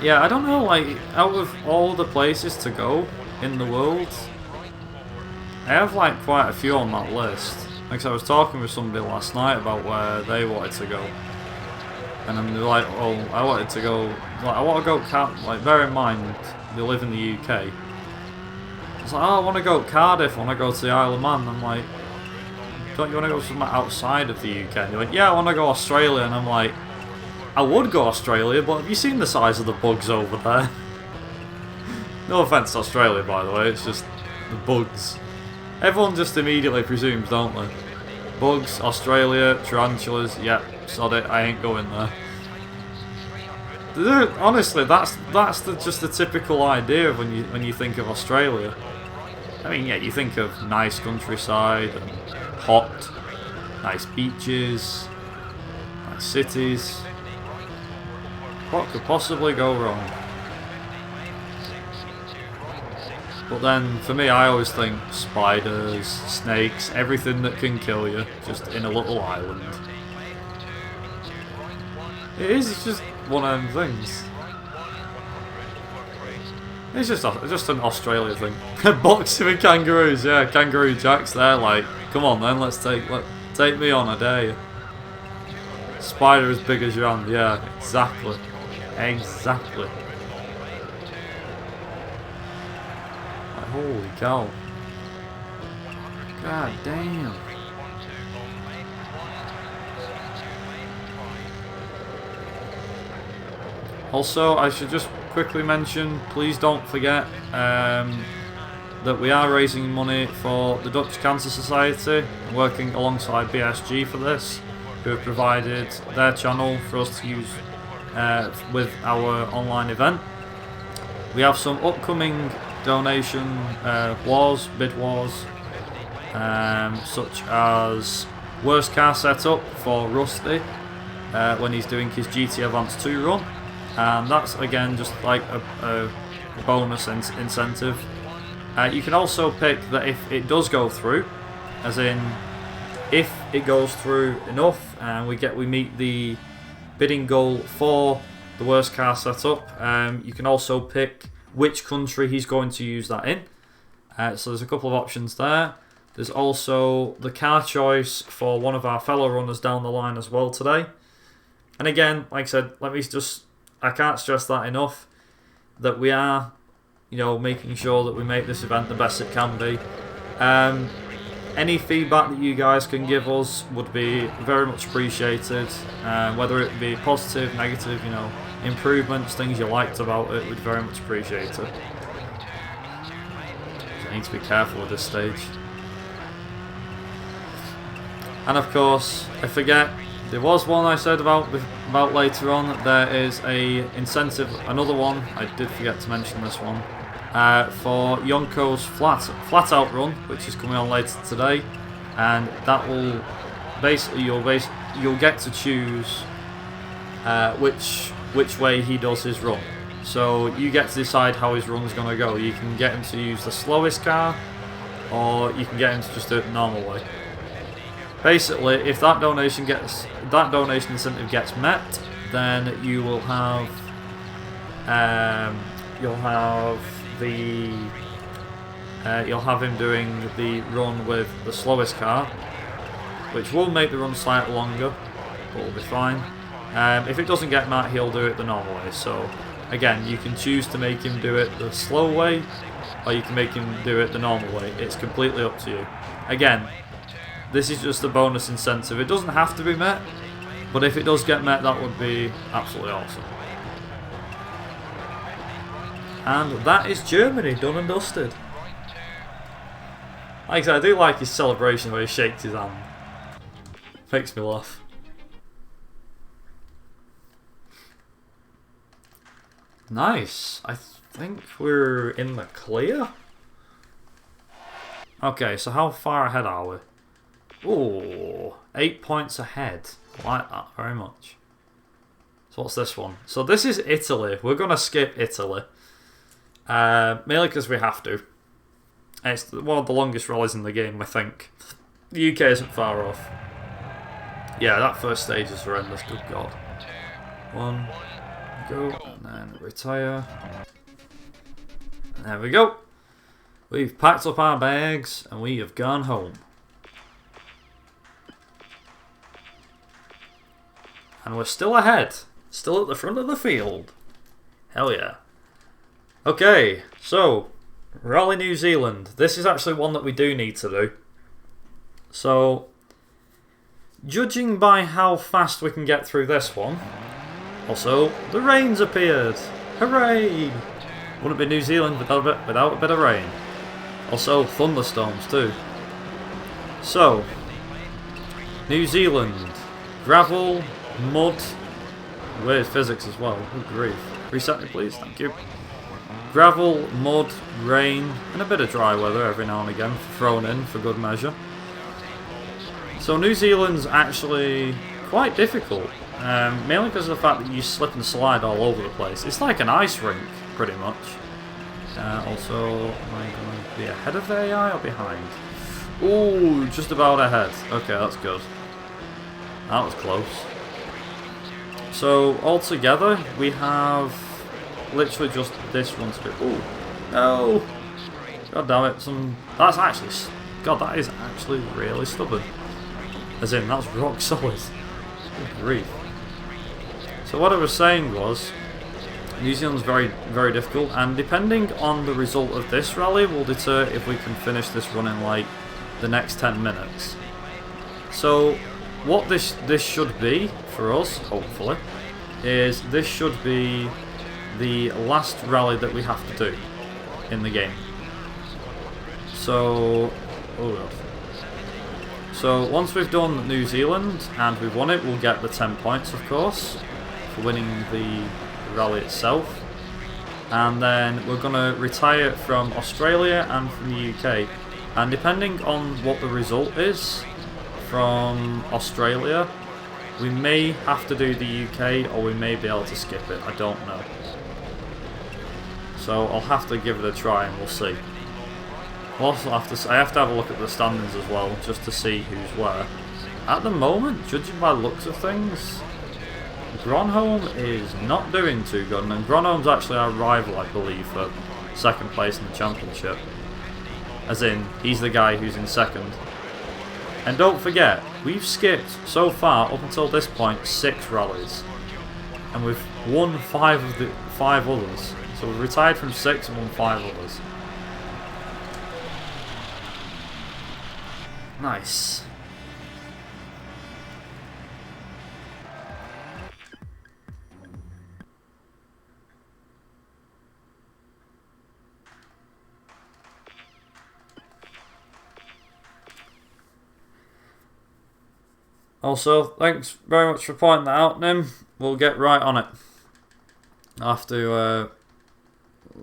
Yeah, I don't know, like, out of all the places to go in the world, I have, like, quite a few on that list. Like, I was talking with somebody last night about where they wanted to go. And I'm like, oh, I wanted to go, like, I want to go, like, bear in mind, they live in the UK. It's like, oh, I want to go Cardiff, I want to go to the Isle of Man. I'm like, don't you want to go somewhere outside of the UK? And you're like, yeah, I want to go Australia. And I'm like, I would go Australia, but have you seen the size of the bugs over there? No offence to Australia, by the way, it's just the bugs. Everyone just immediately presumes, don't they? Bugs, Australia, tarantulas, yep, sod it, I ain't going there. Honestly, that's just the typical idea of when you think of Australia. I mean, yeah, you think of nice countryside and hot, nice beaches, nice cities. What could possibly go wrong? But then, for me, I always think spiders, snakes, everything that can kill you, just in a little island. It's just one of them things. It's just an Australia thing. Boxing with kangaroos, yeah, kangaroo jacks there, like, come on then, take me on a day. Spider as big as your hand, yeah, exactly. Exactly. Like, holy cow. God damn. Also, I should just quickly mention, please don't forget that we are raising money for the Dutch Cancer Society, working alongside BSG for this, who have provided their channel for us to use with our online event. We have some upcoming donation bid wars, such as worst car setup for Rusty when he's doing his GT Advance 2 run, and that's again just like a bonus incentive. You can also pick that if it does go through, as in if it goes through enough and we meet the bidding goal for the worst car setup, you can also pick which country he's going to use that in. So there's a couple of options there. There's also the car choice for one of our fellow runners down the line as well today. And again, like I said, I can't stress that enough, that we are, making sure that we make this event the best it can be. Any feedback that you guys can give us would be very much appreciated, whether it be positive, negative, improvements, things you liked about it, we'd very much appreciate it. need to be careful with this stage. And of course, I forget, there was one I said about later on. There is a incentive, another one, I did forget to mention this one, for Yonko's flat out run, which is coming on later today, and that will basically you'll get to choose which way he does his run. So you get to decide how his run's going to go. You can get him to use the slowest car, or you can get him to just do it the normal way. Basically, if that donation incentive gets met, then you will have you'll have him doing the run with the slowest car, which will make the run slightly longer, but will be fine. If it doesn't get met, he'll do it the normal way. So again, you can choose to make him do it the slow way, or you can make him do it the normal way. It's completely up to you. Again, this is just a bonus incentive. It doesn't have to be met, but if it does get met, that would be absolutely awesome. And that is Germany, done and dusted. Like I said, I do like his celebration where he shakes his hand. Makes me laugh. Nice. I think we're in the clear. Okay, so how far ahead are we? Ooh, 8 points ahead. I like that very much. So what's this one? So this is Italy. We're going to skip Italy. Mainly because we have to. It's one of the longest rallies in the game, I think. The UK isn't far off. Yeah, that first stage is horrendous, good god. One, go, and then retire. And there we go. We've packed up our bags, and we have gone home. And we're still ahead. Still at the front of the field. Hell yeah. Okay, so Rally New Zealand. This is actually one that we do need to do. So, judging by how fast we can get through this one. Also, the rain's appeared. Hooray! Wouldn't be New Zealand without a bit of rain. Also, thunderstorms too. So, New Zealand. Gravel, mud, weird physics as well. Good grief. Reset me please, thank you. Gravel, mud, rain, and a bit of dry weather every now and again thrown in for good measure. So New Zealand's actually quite difficult, mainly because of the fact that you slip and slide all over the place. It's like an ice rink, pretty much. Also, am I going to be ahead of the AI or behind? Ooh, just about ahead. Okay, that's good. That was close. So, altogether, we have literally just this one to do. Ooh, no! God damn it, that's actually... God, that is actually really stubborn. As in, that's rock solid. Good grief. So what I was saying was, New Zealand's very, very difficult, and depending on the result of this rally will deter if we can finish this run in like the next 10 minutes. So what this should be for us, hopefully, is this should be the last rally that we have to do in the game. So, oh god. So once we've done New Zealand and we've won it, we'll get the 10 points, of course, for winning the rally itself. And then we're going to retire from Australia and from the UK. And depending on what the result is from Australia, we may have to do the UK or we may be able to skip it. I don't know. So I'll have to give it a try and we'll see. I'll also have to have a look at the standings as well, just to see who's where. At the moment, judging by the looks of things, Gronholm is not doing too good, and Gronholm's actually our rival, I believe, for second place in the championship. As in, he's the guy who's in second. And don't forget, we've skipped, so far, up until this point, 6 rallies. And we've won 5 of the 5 others. So we've retired from 6 and won 5 others. Nice. Also, thanks very much for pointing that out, Nim. We'll get right on it. I'll have to,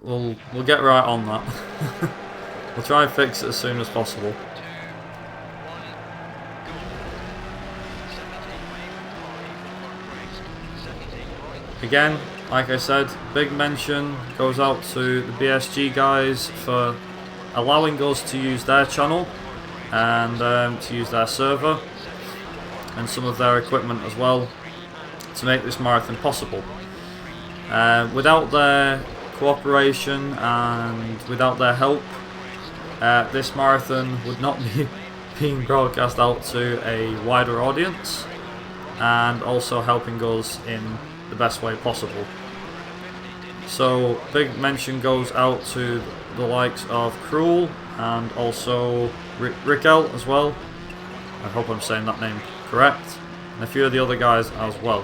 we'll get right on that. We'll try and fix it as soon as possible. Again, like I said, big mention goes out to the BSG guys for allowing us to use their channel and to use their server and some of their equipment as well to make this marathon possible. Without their cooperation and without their help, this marathon would not be being broadcast out to a wider audience and also helping us in the best way possible. So big mention goes out to the likes of Cruel and also Rickel as well. I hope I'm saying that name correct, and a few of the other guys as well,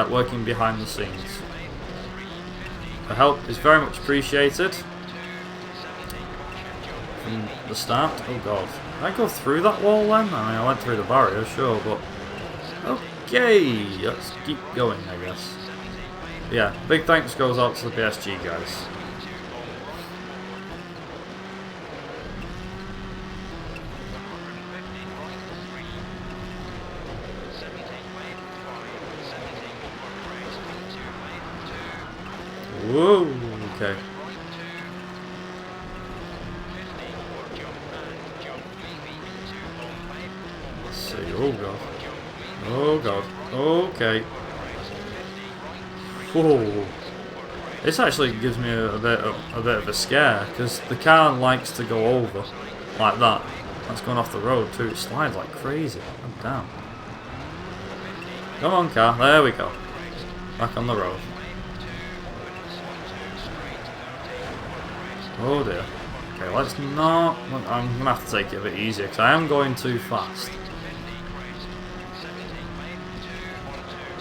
working behind the scenes. The help is very much appreciated from the start. Oh god, did I go through that wall then? I mean, I went through the barrier, sure, but okay, let's keep going, I guess. Yeah, big thanks goes out to the PSG guys. Whoa, okay. Let's see, oh god. Oh god, okay. Whoa. This actually gives me a bit of a scare, because the car likes to go over like that. That's going off the road too, it slides like crazy. Oh damn. Come on car, there we go. Back on the road. Oh dear. Okay, let's not... I'm going to have to take it a bit easier because I am going too fast.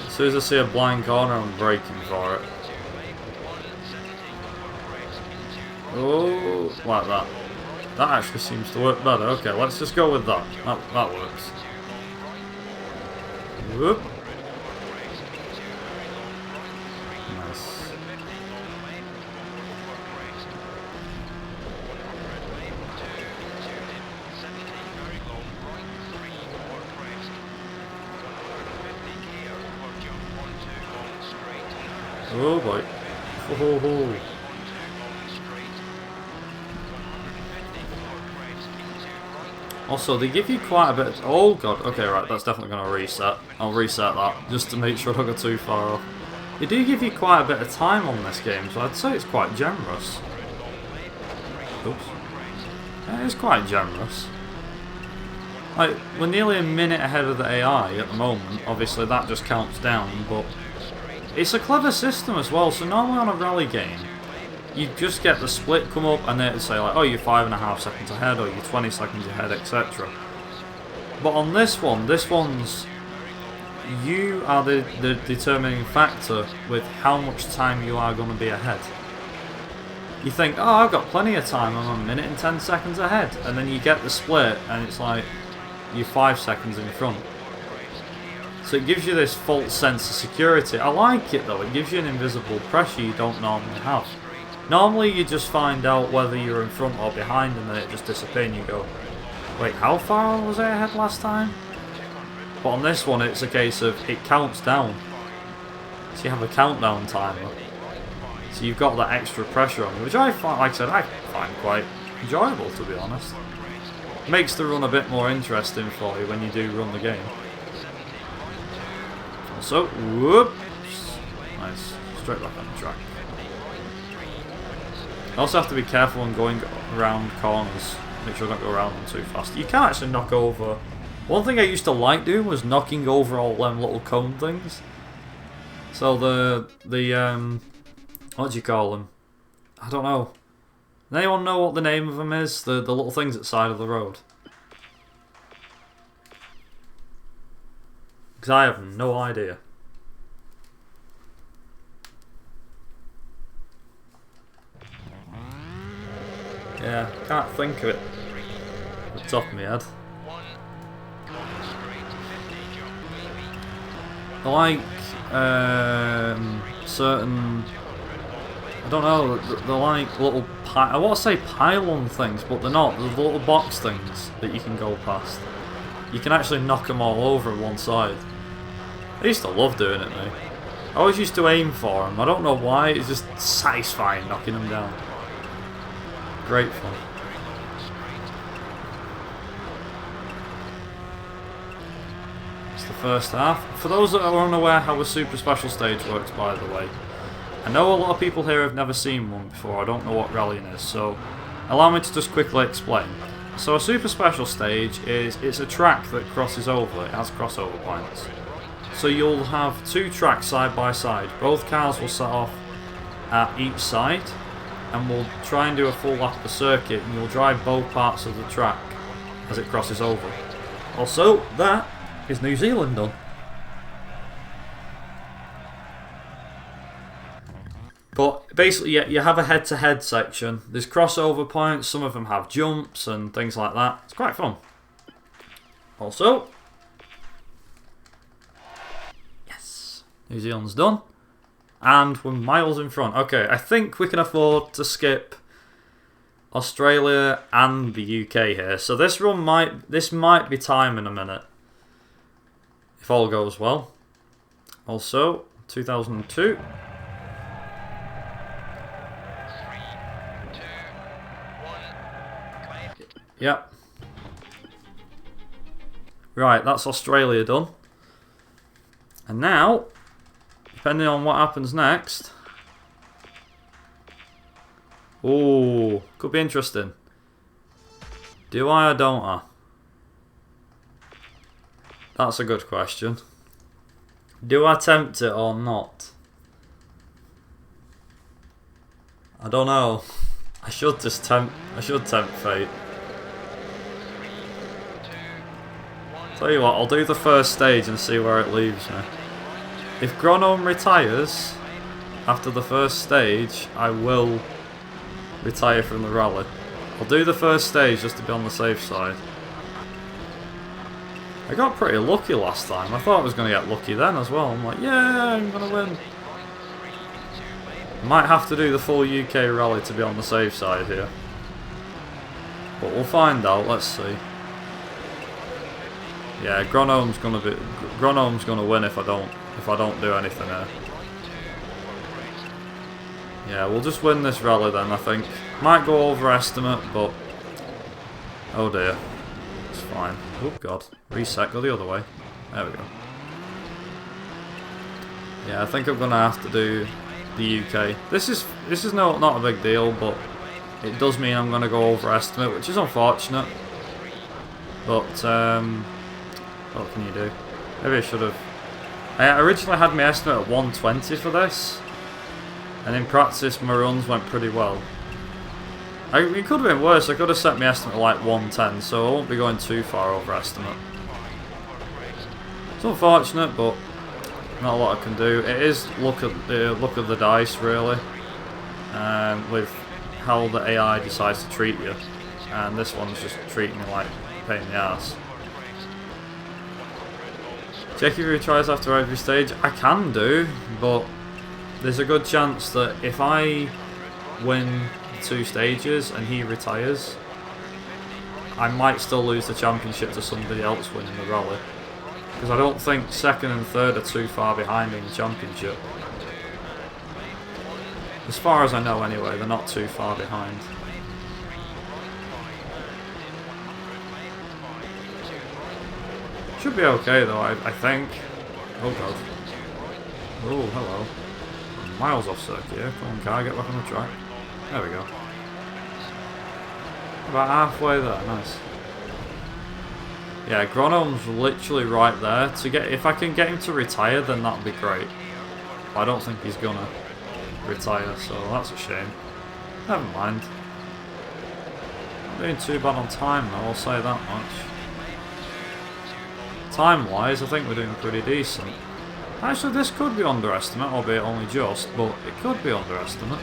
As soon as I see a blind corner, I'm braking for it. Oh, like that. That actually seems to work better. Okay, let's just go with that. That works. Whoop. Nice. Oh boy. Oh. Also, they give you quite a bit of... Oh god, okay, right, that's definitely going to reset. I'll reset that, just to make sure I don't go too far off. They do give you quite a bit of time on this game, so I'd say it's quite generous. Oops. Yeah, it is quite generous. Like, we're nearly a minute ahead of the AI at the moment. Obviously, that just counts down, but... It's a clever system as well, so normally on a rally game, you just get the split come up and they'd say like, oh, you're 5.5 seconds ahead, or you're 20 seconds ahead, etc. But on this one's you are the determining factor with how much time you are going to be ahead. You think, oh, I've got plenty of time, I'm a minute and 10 seconds ahead, and then you get the split and it's like you're 5 seconds in front. So it gives you this false sense of security. I like it though, it gives you an invisible pressure you don't normally have. Normally you just find out whether you're in front or behind and then it just disappears and you go, wait, how far was I ahead last time? But on this one it's a case of it counts down. So you have a countdown timer. So you've got that extra pressure on you, which I find, like I said, I find quite enjoyable to be honest. Makes the run a bit more interesting for you when you do run the game. Also, whoops. Nice. Straight back on the track. I also have to be careful when going around corners. Make sure I don't go around them too fast. You can actually knock over. One thing I used to like doing was knocking over all them little cone things. So the what do you call them? I don't know. Does anyone know what the name of them is? The little things at the side of the road. Because I have no idea. Yeah, can't think of it off the top of my head. like certain, I don't know, they're like little I want to say pylon things, but they're not. They're the little box things that you can go past. You can actually knock them all over at one side. I used to love doing it, mate. I always used to aim for them. I don't know why, it's just satisfying knocking them down. Great fun. It's the first half. For those that are unaware how a super special stage works, by the way, I know a lot of people here have never seen one before. I don't know what rallying is, so allow me to just quickly explain. So a super special stage it's a track that crosses over. It has crossover points. So you'll have two tracks side by side. Both cars will set off at each side, and we'll try and do a full lap of the circuit, and you'll drive both parts of the track as it crosses over. Also, that is New Zealand done. But basically, you have a head-to-head section. There's crossover points, some of them have jumps and things like that. It's quite fun. Also, yes, New Zealand's done. And we're miles in front. Okay, I think we can afford to skip Australia and the UK here. So this might be time in a minute, if all goes well. Also, 2002. Yep. Right, that's Australia done. And now, depending on what happens next... Ooh, could be interesting. Do I or don't I? That's a good question. Do I tempt it or not? I don't know. I should tempt fate. Tell you what, I'll do the first stage and see where it leaves me. If Gronholm retires after the first stage, I will retire from the rally. I'll do the first stage just to be on the safe side. I got pretty lucky last time. I thought I was going to get lucky then as well. I'm like, yeah, I'm going to win. Might have to do the full UK rally to be on the safe side here. But we'll find out, let's see. Yeah, Gronholm's gonna win if I don't do anything here. Yeah, we'll just win this rally then, I think. Might go over estimate, but oh dear. It's fine. Oh god. Reset, go the other way. There we go. Yeah, I think I'm gonna have to do the UK. This is not a big deal, but it does mean I'm gonna go over estimate, which is unfortunate. But what can you do? Maybe I should have. I originally had my estimate at 120 for this, and in practice my runs went pretty well. It could have been worse. I could have set my estimate at like 110, so I won't be going too far over estimate. It's unfortunate, but not a lot I can do. It is luck of the dice, really, with how the AI decides to treat you, and this one's just treating me like a pain in the ass. Check if he retries after every stage. I can do, but there's a good chance that if I win 2 stages and he retires, I might still lose the championship to somebody else winning the rally. Because I don't think 2nd and 3rd are too far behind in the championship. As far as I know anyway, they're not too far behind. Should be okay though, I think. Oh god. Oh, hello. Miles off circuit here. Come on, car, get back on the track. There we go. About halfway there, nice. Yeah, Gronholm's literally right there. If I can get him to retire, then that'd be great. But I don't think he's gonna retire, so that's a shame. Never mind. Not doing too bad on time though, I'll say that much. Time-wise, I think we're doing pretty decent. Actually, this could be underestimate, albeit only just, but it could be underestimate.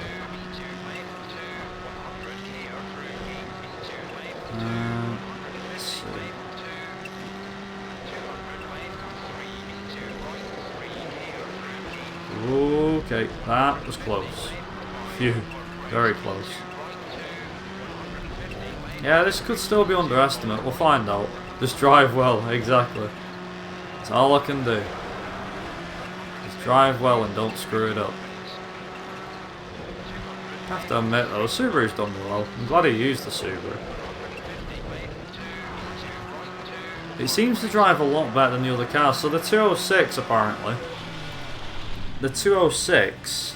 Let's see. Okay, that was close. Phew, very close. Yeah, this could still be underestimate. We'll find out. Just drive well, exactly. That's all I can do. Just drive well and don't screw it up. I have to admit though, the Subaru's done me well. I'm glad he used the Subaru. It seems to drive a lot better than the other cars. So the 206 apparently. The 206,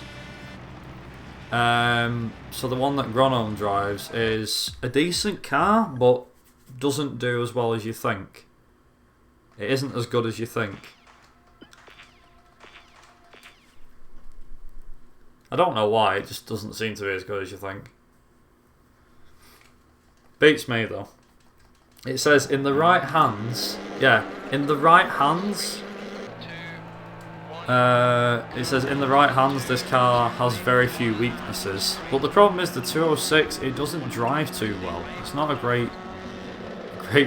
so the one that Gronholm drives, is a decent car, but doesn't do as well as you think. It isn't as good as you think. I don't know why, it just doesn't seem to be as good as you think. Beats me though. It says in the right hands, yeah, in the right hands, it says in the right hands this car has very few weaknesses. But the problem is the 206, it doesn't drive too well. It's not a great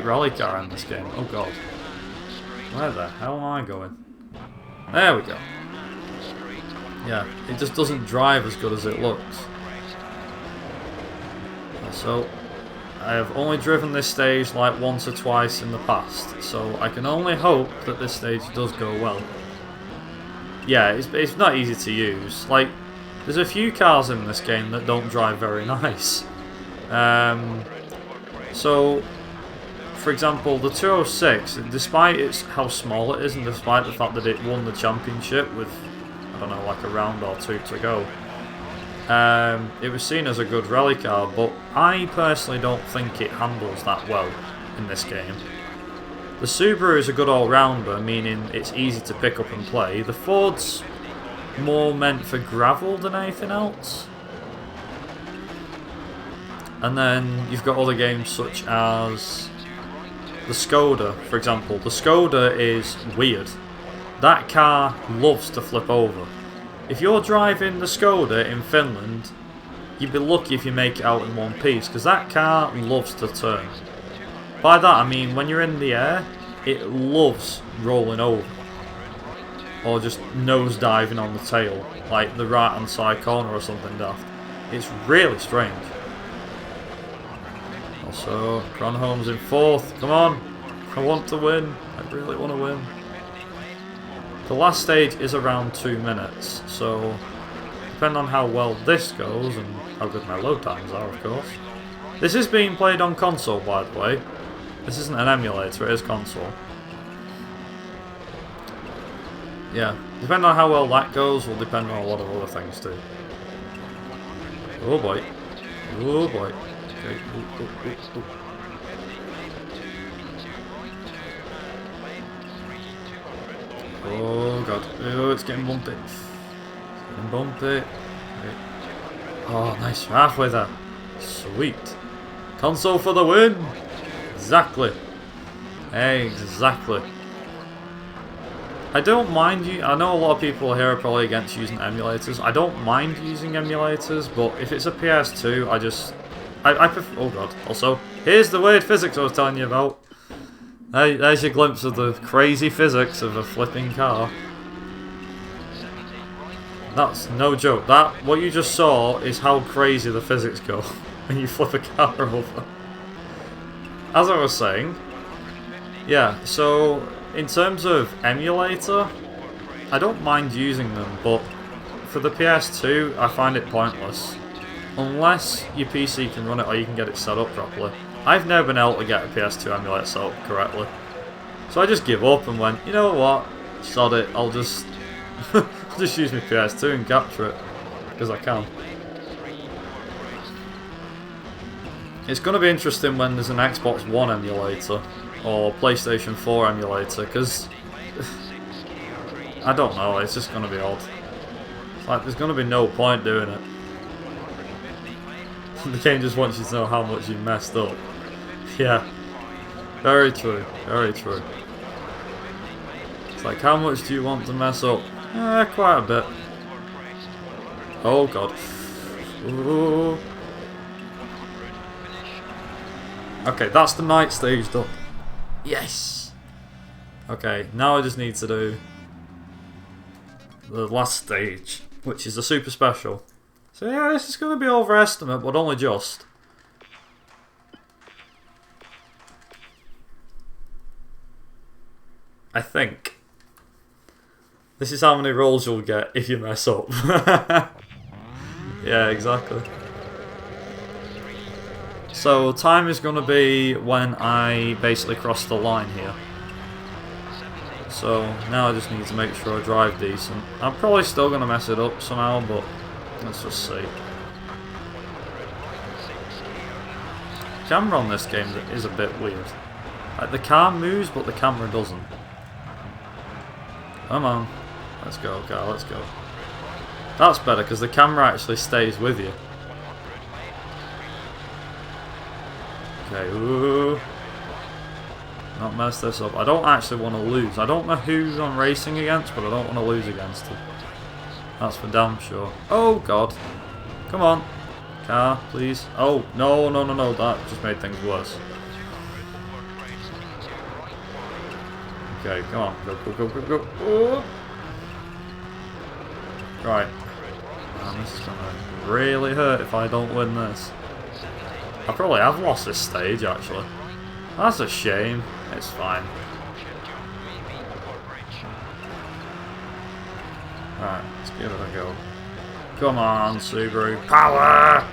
rally car in this game. Oh god. Where the hell am I going? There we go. Yeah, it just doesn't drive as good as it looks. So, I have only driven this stage like once or twice in the past, so I can only hope that this stage does go well. Yeah, it's not easy to use. Like, there's a few cars in this game that don't drive very nice. So, for example, the 206, despite how small it is and despite the fact that it won the championship with, I don't know, like a round or two to go, it was seen as a good rally car, but I personally don't think it handles that well in this game. The Subaru is a good all-rounder, meaning it's easy to pick up and play. The Ford's more meant for gravel than anything else. And then you've got other games such as the Skoda, for example. The Skoda is weird. That car loves to flip over. If you're driving the Skoda in Finland, you'd be lucky if you make it out in one piece, because that car loves to turn. By that I mean when you're in the air, it loves rolling over. Or just nose diving on the tail, like the right hand side corner or something daft. It's really strange. Also, Gronholm's in 4th. Come on, I want to win. I really want to win. The last stage is around 2 minutes, so depending on how well this goes and how good my load times are, of course. This is being played on console, by the way. This isn't an emulator, it is console. Yeah, depending on how well that goes will depend on a lot of other things too. Oh boy. Oh boy. Okay. Ooh. Oh god. Oh, it's getting bumpy. It's getting bumpy. Okay. Oh, nice. Halfway there. Sweet. Console for the win! Exactly. Exactly. I don't mind you. I know a lot of people here are probably against using emulators. I don't mind using emulators, but if it's a PS2, I prefer. Oh god. Also, here's the weird physics I was telling you about. There's your glimpse of the crazy physics of a flipping car. That's no joke. What you just saw is how crazy the physics go when you flip a car over. As I was saying, yeah, so in terms of emulator, I don't mind using them, but for the PS2, I find it pointless. Unless your PC can run it or you can get it set up properly. I've never been able to get a PS2 emulator set up correctly. So I just give up and went, you know what, sod it, I'll just just use my PS2 and capture it, because I can. It's going to be interesting when there's an Xbox One emulator, or PlayStation 4 emulator, because I don't know, it's just going to be odd. It's like, there's going to be no point doing it. The game just wants you to know how much you messed up. Yeah, very true, very true. It's like, how much do you want to mess up? Quite a bit. Oh god. Ooh. Okay, that's the night stage done. Yes! Okay, now I just need to do the last stage. which is the super special. So yeah, this is going to be overestimate, but only just. I think. This is how many rolls you'll get if you mess up. Yeah, exactly. So time is going to be when I basically cross the line here. So now I just need to make sure I drive decent. I'm probably still going to mess it up somehow, but let's just see. Camera on this game is a bit weird. Like the car moves, but the camera doesn't. Come on. Let's go, car, let's go. That's better, because the camera actually stays with you. Okay, ooh. Not mess this up. I don't actually want to lose. I don't know who I'm racing against, but I don't want to lose against him. That's for damn sure. Oh, God. Come on. Car, please. Oh, no, no, no, no. That just made things worse. Okay, come on. Go, go, go, go, go. Oh. Right. Man, this is going to really hurt if I don't win this. I probably have lost this stage, actually. That's a shame. It's fine. Right, let's give it a go. Come on, Subaru. Power!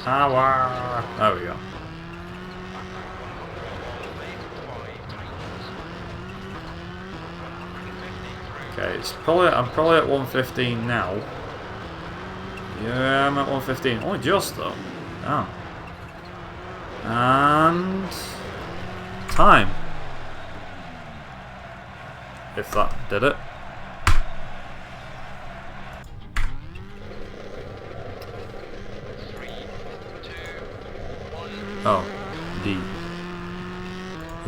Power! There we go. Okay, I'm probably at 115 now. Yeah, I'm at 115. Only just though. Oh. And time. If that did it. Oh, D.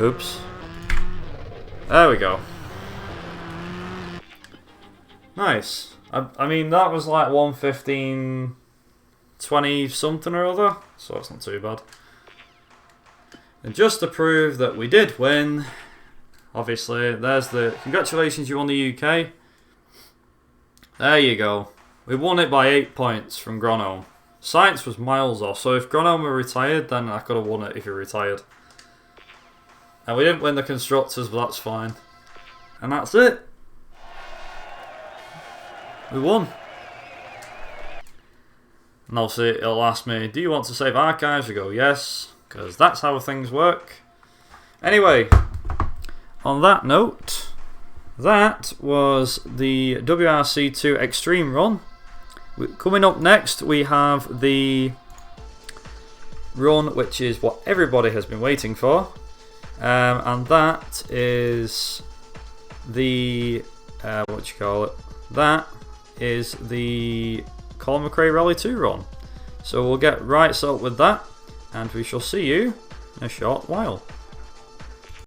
Oops. There we go. Nice. I mean, that was like 115, 20 something or other, so it's not too bad. And just to prove that we did win, obviously, there's the congratulations, you won the UK. There you go. We won it by 8 points from Gronholm. Science was miles off, so if Gronholm were retired, then I could have won it if he retired. And we didn't win the constructors, but that's fine. And that's it. We won. And obviously it'll ask me, do you want to save archives? I go, yes, because that's how things work. Anyway, on that note, that was the WRC2 Extreme run. Coming up next, we have the run, which is what everybody has been waiting for. And that is the, what you call it? That is the Colin McRae Rally 2 run. So we'll get right set up with that, and we shall see you in a short while.